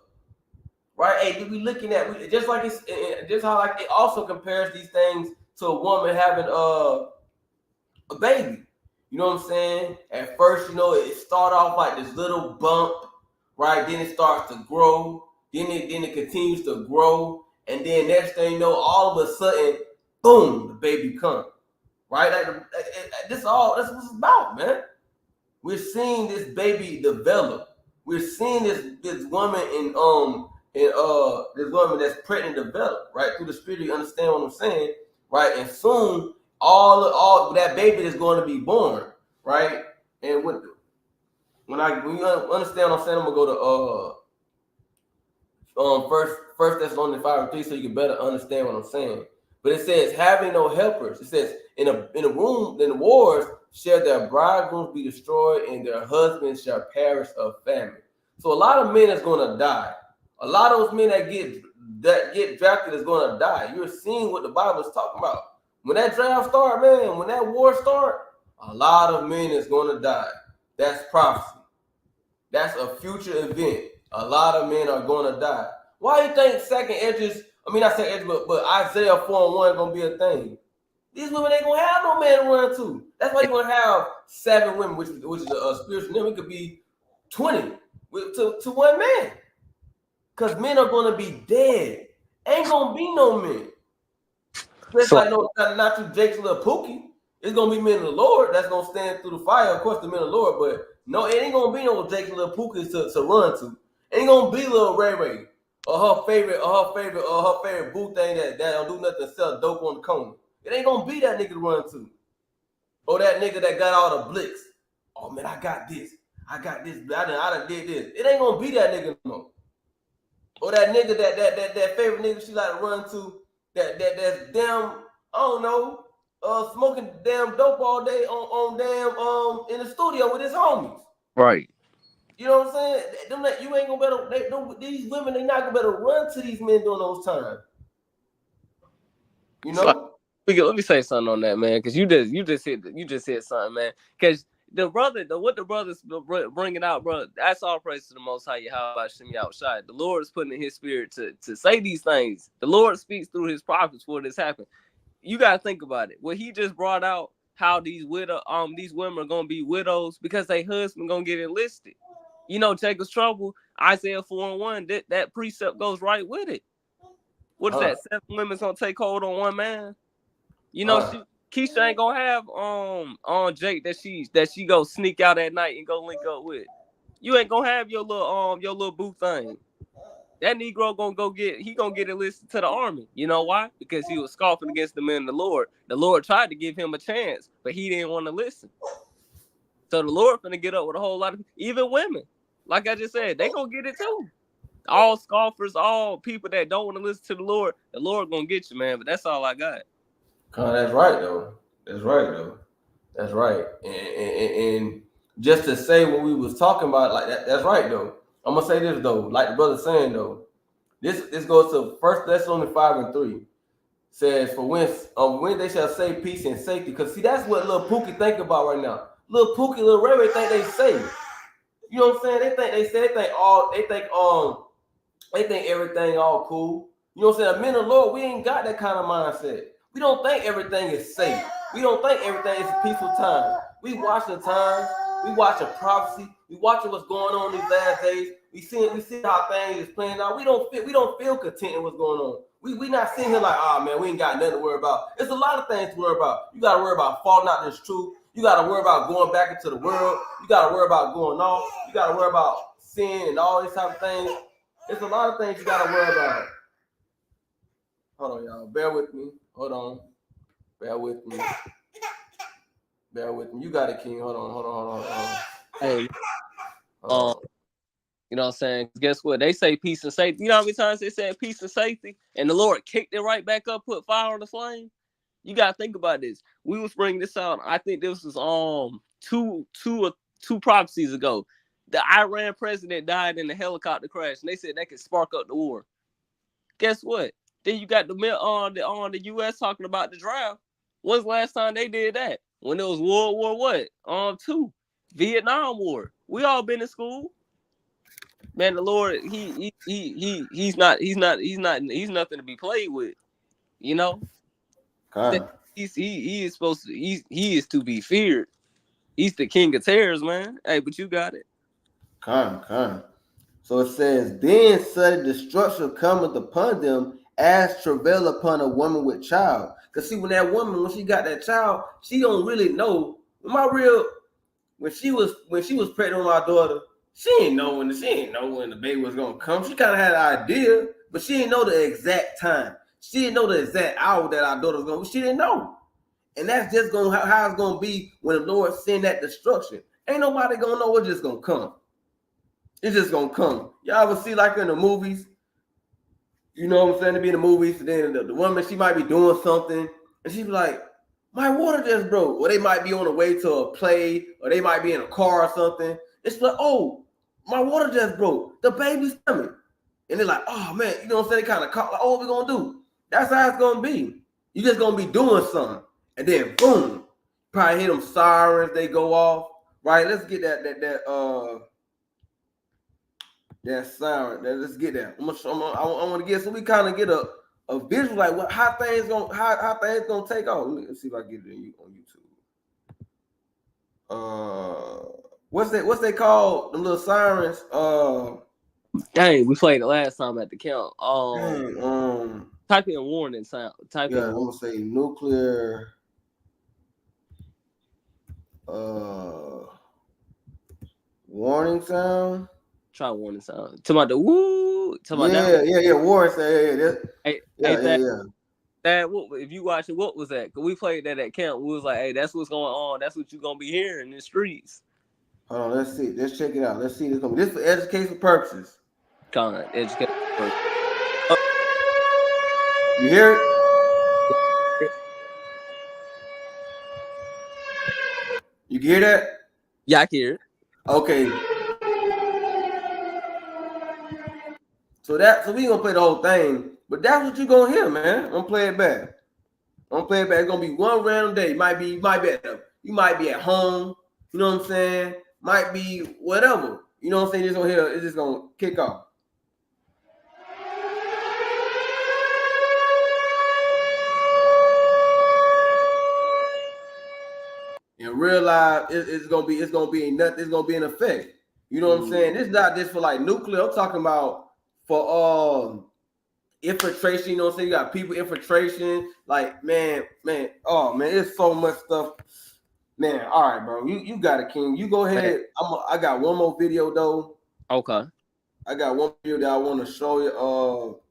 Right? Hey, we looking at just like it's just how like it also compares these things to a woman having a baby. You know what I'm saying? At first, it start off like this little bump, right? Then it starts to grow. Then it continues to grow, and then next thing you know, all of a sudden, boom, the baby comes. Right? That's what it's about, man. We're seeing this baby develop. We're seeing this woman this woman that's pregnant develop, right? Through the spirit, you understand what I'm saying, right? And soon all that baby is going to be born, right? And when you understand what I'm saying, I'm gonna go to First Thessalonians 5:3, so you can better understand what I'm saying. But it says, having no helpers. It says, in the wars shall their bridegrooms be destroyed, and their husbands shall perish of famine. So a lot of men is gonna die. A lot of those men that get drafted is gonna die. You're seeing what the Bible is talking about. When that draft start, man, when that war start, a lot of men is gonna die. That's prophecy. That's a future event. A lot of men are gonna die. Why do you think not second Ezra, but Isaiah 4:1 gonna be a thing? These women ain't gonna have no man to run to. That's why you're gonna have 7 women, which is a spiritual number. It could be 20 to one man. Because men are gonna be dead. Ain't gonna be no men. It's like not you Jake's little Pookie. It's gonna be men of the Lord that's gonna stand through the fire. Of course, the men of the Lord, but no, it ain't gonna be no Jake's little Pookies to run to. It ain't gonna be little Ray Ray or her favorite boo thing that don't do nothing sell dope on the corner. It ain't gonna be that nigga to run to. Or that nigga that got all the blicks. Oh man, I got this. I done did this. It ain't gonna be that nigga no more. Or that nigga that favorite nigga she like to run to that's damn, I don't know, smoking damn dope all day on damn in the studio with his homies. Right. You know what I'm saying? You ain't gonna better. These women, they not gonna better run to these men during those times. You know. Let me say something on that, man, because you just said something, man. Because what the brothers bringing out, bro. That's all praise to the Most High. How about Shemi outside? The Lord is putting in His Spirit to say these things. The Lord speaks through His prophets for this happen. You gotta think about it. What He just brought out, how these women are gonna be widows because their husband gonna get enlisted. You know, Jacob's trouble. Isaiah 4:1. That precept goes right with it. What is that? 7 women's gonna take hold on one man. You know, Keisha ain't gonna have on Jake that she go sneak out at night and go link up with. You ain't gonna have your little boo thing. That Negro gonna get enlisted to the army. You know why? Because he was scoffing against the men of the Lord. The Lord tried to give him a chance, but he didn't want to listen. So the Lord finna get up with a whole lot of even women. Like I just said, they gonna get it too. All scoffers, all people that don't want to listen to the Lord gonna get you, man. But that's all I got. That's right though. That's right though. That's right. And just to say what we was talking about, like that's right though. I'm gonna say this though, like the brother saying though. This goes to 1 Thessalonians 5:3. Says, for when they shall say peace and safety, because see that's what little Pookie think about right now. Little Pookie, little Ray Ray think they safe. You know what I'm saying? They think everything all cool. You know what I'm saying? The men of the Lord, we ain't got that kind of mindset. We don't think everything is safe. We don't think everything is a peaceful time. We watch the times. We watch a prophecy. We watching what's going on these last days. We see how things is playing out. We don't feel content in what's going on. We not sitting here like, oh man, we ain't got nothing to worry about. There's a lot of things to worry about. You got to worry about falling out this truth. You got to worry about going back into the world. You got to worry about going off. You got to worry about sin and all these type of things. There's a lot of things you got to worry about. Hold on, y'all. Bear with me. Hold on. Bear with me. You got it, King. Hold on. Hey, you know what I'm saying? Guess what? They say peace and safety. You know how many times they said peace and safety, and the Lord kicked it right back up, put fire on the flame. You gotta think about this. We was bringing this out. I think this was two prophecies ago. The Iran president died in a helicopter crash, and they said that could spark up the war. Guess what? Then you got the U.S. talking about the draft. When's the last time they did that? When it was World War what? II, Vietnam War. We all been in school. Man, the Lord, he's nothing to be played with. You know, he is supposed to he is to be feared. He's the king of terrors, man. Hey, but you got it. So it says, then sudden destruction cometh upon them as travail upon a woman with child. Because see, when that woman, when she got that child, she don't really know. When she was pregnant with my daughter, she didn't know when the baby was gonna come. She kind of had an idea, but she didn't know the exact time. She didn't know the exact hour that our daughter was gonna. She didn't know, and that's just how it's gonna be when the Lord send that destruction. Ain't nobody gonna know what's just gonna come. It's just gonna come. Y'all ever see like in the movies? You know what I'm saying? To be in the movies, and then the woman, she might be doing something, and she be like, my water just broke. Or they might be on the way to a play, or they might be in a car or something. It's like, oh, my water just broke. The baby's coming. And they're like, oh man, you know what I'm saying? They kind of caught, like, oh, what we gonna do? That's how it's gonna be. You just gonna be doing something. And then boom, probably hear them sirens, they go off. Right? Let's get that siren. Let's get that. I want to get, so we kind of get a visual like how things gonna take off. Let me see if I get it on YouTube. What's they called? The little sirens. Dang, we played it last time at the count. Type in warning sound. I'm gonna say nuclear. Warning sound. Try warning sound. Talking about the woo. Warning sound. Yeah. That if you watch it, what was that? Cause we played that at camp. We was like, hey, that's what's going on. That's what you're gonna be hearing in the streets. Hold on, let's see. Let's check it out. Let's see this. This for educational purposes. Educational purposes. You hear it? You hear that? Yeah, I can hear it. Okay. So we gonna play the whole thing, but that's what you gonna hear, man. I'm gonna play it back. It's gonna be one random day. You might be at home. You know what I'm saying? Might be whatever. You know what I'm saying? Just on here, it's just gonna kick off. And realize it's gonna be nothing. It's gonna be an effect. You know what I'm saying? It's not just for like nuclear. I'm talking about for infiltration. You know what I'm saying? You got people infiltration. Like man. Oh man, it's so much stuff. Man, all right, bro. You got it, King. You go ahead. I got one more video though. Okay. I got one video that I want to show you.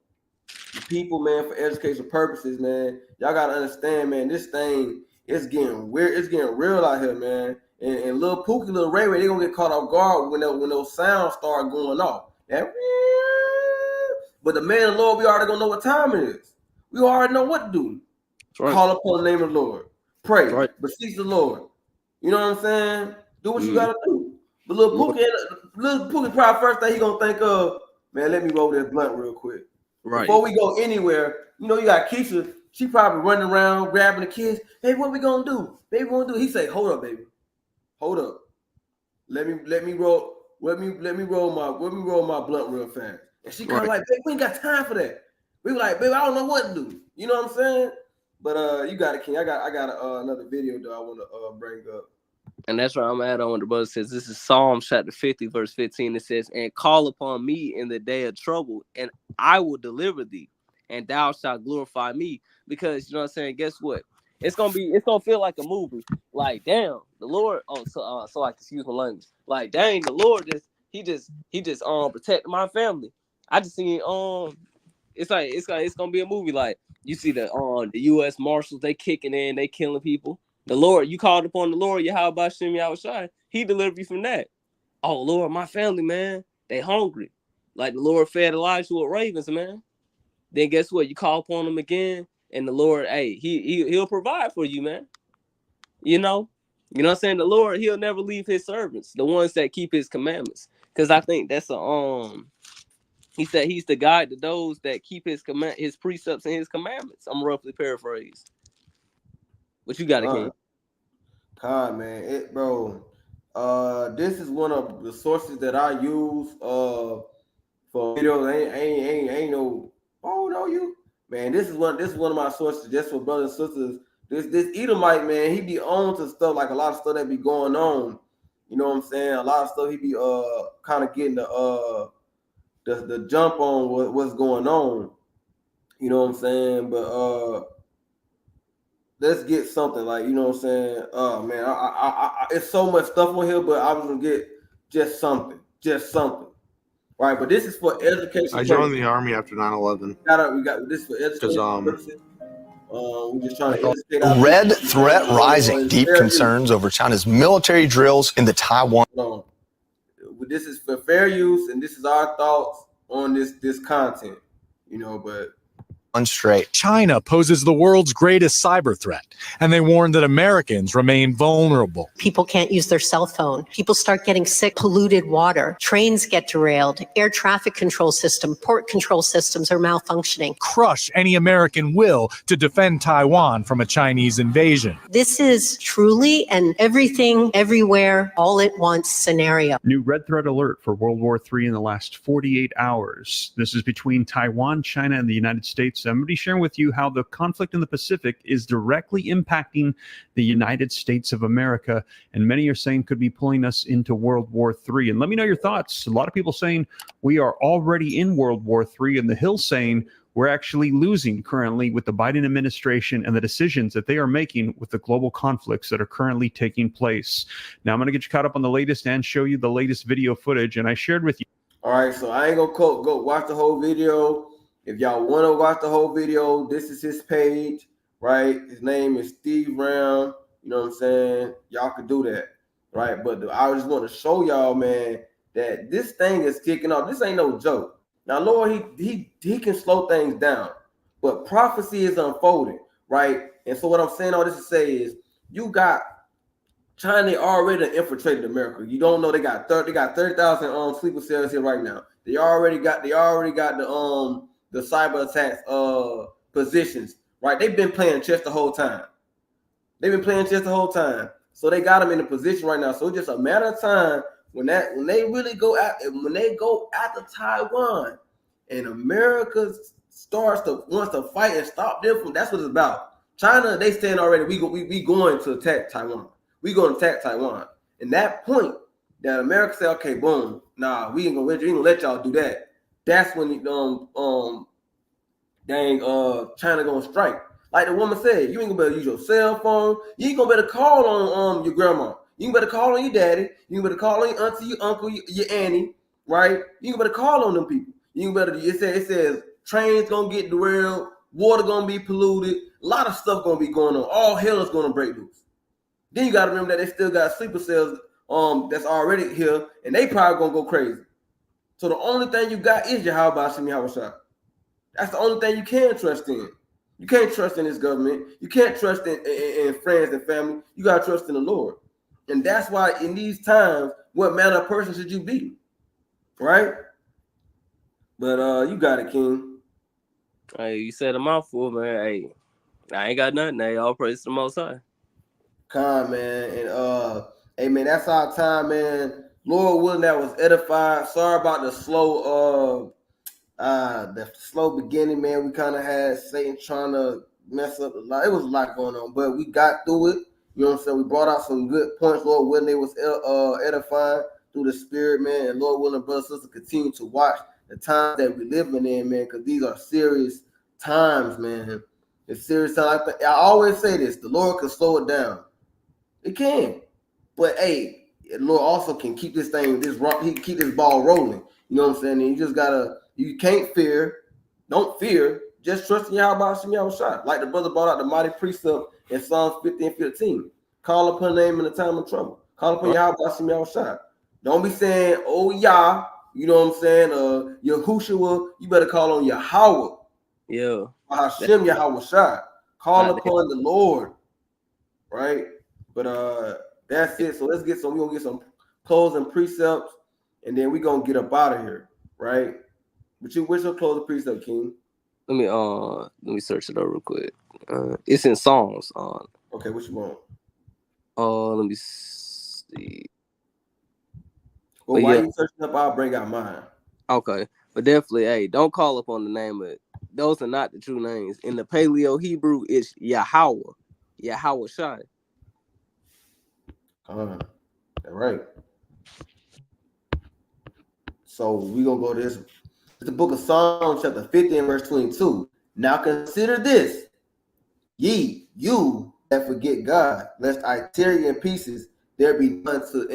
People, man, for educational purposes, man. Y'all gotta understand, man. This thing is getting weird. It's getting real out here, man. And little Pookie, little Ray Ray, they gonna get caught off guard when those sounds start going off. But the man of the Lord, we already gonna know what time it is. We already know what to do. Right. Call upon the name of the Lord. Pray. Right. Beseech the Lord. You know what I'm saying? Do what you gotta do. But little Pookie probably first thing he gonna think of, man, let me roll this blunt real quick. Right. Before we go anywhere, you know, you got Keisha. She probably running around grabbing the kids. Baby, what we gonna do? Baby, what we gonna do? He say, "Hold up, baby. Hold up. Let me roll my blunt real fast." And she kind of like, "Baby, we ain't got time for that." We were like, "Baby, I don't know what to do." You know what I'm saying? But you got it, King. I got another video that I want to bring up. And that's where I'm at on what the brother says. This is Psalm chapter 50, verse 15. It says, "And call upon me in the day of trouble, and I will deliver thee, and thou shalt glorify me." Because you know what I'm saying. Guess what? It's gonna feel like a movie. Like, damn, the Lord. So like, excuse my language. Like, dang, the Lord he just protected my family. I just seen it's gonna be a movie. Like, you see the U.S. Marshals, they kicking in, they killing people. The Lord, you called upon the Lord, Yahweh Shem Yahushai, he delivered you from that. Oh, Lord, my family, man, they hungry. Like the Lord fed Elijah with ravens, man. Then guess what? You call upon him again, and the Lord, hey, he'll provide for you, man. You know what I'm saying? The Lord, he'll never leave his servants, the ones that keep his commandments. Because I think that's he said he's the guide to those that keep his precepts and his commandments. I'm roughly paraphrased. What you got, King? God, man, bro. This is one of the sources that I use for videos. Ain't no. Oh no, you man. This is one of my sources just for brothers and sisters. This Edomite, man, he be on to stuff like a lot of stuff that be going on. You know what I'm saying? A lot of stuff he be kind of getting the jump on what's going on. You know what I'm saying? But let's get something like, you know what I'm saying? Oh man, I it's so much stuff on here, but I was gonna get just something, right? But this is for education. I joined the army after 9/11. We got this for education purposes. We're just trying to educate. Red threat rising. Deep concerns over China's military drills in the Taiwan. This is for fair use, and this is our thoughts on this content, you know, but. Straight. China poses the world's greatest cyber threat, and they warn that Americans remain vulnerable. People can't use their cell phone. People start getting sick, polluted water. Trains get derailed. Air traffic control system, port control systems are malfunctioning. Crush any American will to defend Taiwan from a Chinese invasion. This is truly an everything, everywhere, all at once scenario. New red threat alert for World War III in the last 48 hours. This is between Taiwan, China, and the United States. I'm going to be sharing with you how the conflict in the Pacific is directly impacting the United States of America, and many are saying could be pulling us into World War III. And let me know your thoughts. A lot of people saying we are already in World War III, and the Hill saying we're actually losing currently with the Biden administration and the decisions that they are making with the global conflicts that are currently taking place. Now, I'm going to get you caught up on the latest and show you the latest video footage, and I shared with you. All right, so I ain't gonna go watch the whole video. If y'all want to watch the whole video, this is his page, right? His name is Steve Ram. You know what I'm saying? Y'all could do that, right? But I just want to show y'all, man, that this thing is kicking off. This ain't no joke. Now, Lord, he can slow things down, but prophecy is unfolding, right? And so what I'm saying all this to say is, you got China already infiltrated America. You don't know they got 30,000 sleeper cells here right now. They already got the cyber attacks positions, right? They've been playing chess the whole time. So they got them in a position right now. So it's just a matter of time when they really go after Taiwan, and America wants to fight and stop them from. That's what it's about. China, they stand already. We going to attack Taiwan. We going to attack Taiwan. And that point that America say, okay, boom, nah, we ain't gonna let y'all do that. That's when China gonna strike. Like the woman said, you ain't gonna be able to use your cell phone. You ain't gonna be able to call on your grandma. You ain't better call on your daddy. You ain't better call on your auntie, your uncle, your auntie, right? You ain't better call on them people. You ain't better. It says trains gonna get derailed, water gonna be polluted, a lot of stuff gonna be going on. All hell is gonna break loose. Then you gotta remember that they still got sleeper cells that's already here, and they probably gonna go crazy. So the only thing you got is your Yahweh Shem Yahweh Shai. That's the only thing you can trust in. You can't trust in this government. You can't trust in friends and family. You gotta trust in the Lord. And that's why in these times, what manner of person should you be? Right? But you got it, King. Hey, you said a mouthful, man. Hey, I ain't got nothing. Hey, all praise to the Most High. Con, man. And hey man, that's our time, man. Lord willing, that was edified. Sorry about the slow beginning, man. We kind of had Satan trying to mess up a lot. It was a lot going on, but we got through it. You know what I'm saying? We brought out some good points. Lord willing, they was edifying through the Spirit, man. And Lord willing, brothers and sisters, continue to watch the times that we're living in, man, because these are serious times, man. It's serious time. I always say this: the Lord can slow it down. It can, but hey, the Lord also can keep this thing, he can keep this ball rolling. You know what I'm saying? And you just gotta. You can't fear. Don't fear. Just trust in Yahweh Shem Yahweh Shai. Like the brother brought out the mighty precept in Psalms 50 and 15. Call upon the name in the time of trouble. Call upon Yahweh Shem Yahweh Shai. Don't be saying, oh, Yah. You know what I'm saying? Yahushua, you better call on Yahweh. Yeah. Hashem Yahweh Shai. Call upon the Lord. Right? But that's it. So we're gonna get some closing precepts, and then we're gonna get up out of here. Right? But what's your closing precept, King? Let me search it up real quick. It's in Psalms. Okay, what you want? Let me see. Well, while you searching up, I'll bring out mine. Okay, but definitely, hey, don't call upon the name of it. Those are not the true names. In the Paleo Hebrew, it's Yahweh Shai. All right. So we're gonna go to this. It's the book of Psalms, chapter 50 and verse 22. Now consider this, you that forget God, lest I tear you in pieces, there be none to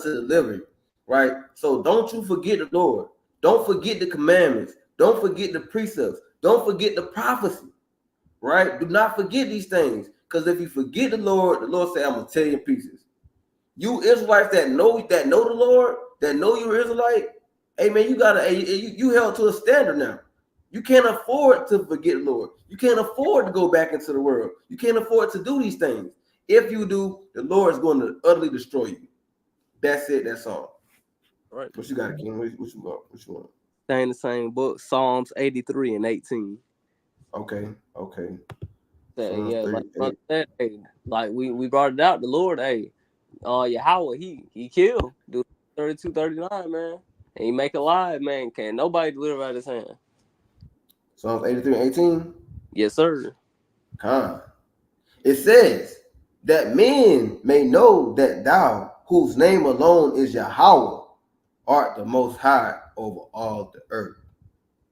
deliver you. Right? So don't you forget the Lord. Don't forget the commandments. Don't forget the precepts. Don't forget the prophecy. Right? Do not forget these things. Because if you forget the Lord said, I'm gonna tear you in pieces. You Israelites that know the Lord, that know you're Israelite, hey man, you held to a standard now. You can't afford to forget the Lord. You can't afford to go back into the world. You can't afford to do these things. If you do, the Lord is going to utterly destroy you. That's it. That's all. All right. What you got, King? What you got? What you want? Stay in the same book, Psalms 83 and 18. Okay. Like we brought it out. The Lord, Yahweh, he killed, do 32, 39, man. And he make alive, man. Can't nobody deliver out his hand. Psalms 83 and 18? Yes, sir. It says that men may know that thou, whose name alone is Yahweh, art the most high over all the earth.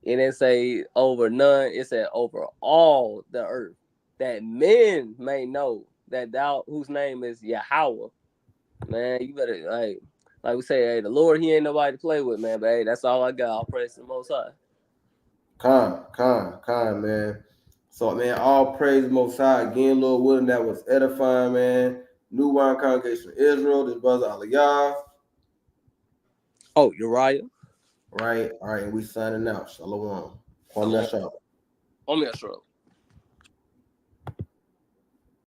It didn't say over none, it said over all the earth. That men may know that thou, whose name is Yahweh. Man, you better, like we say, hey, the Lord, he ain't nobody to play with, man. But hey, that's all I got. I'll praise the Most High. Man. So, man, all praise Most High. Again, Lord willing, that was edifying, man. New Wine Congregation of Israel, this brother Aliyah. Oh, Uriah. Right. All right, and we signing out. Shalom. Kwame Yashar. Kwame Yashar.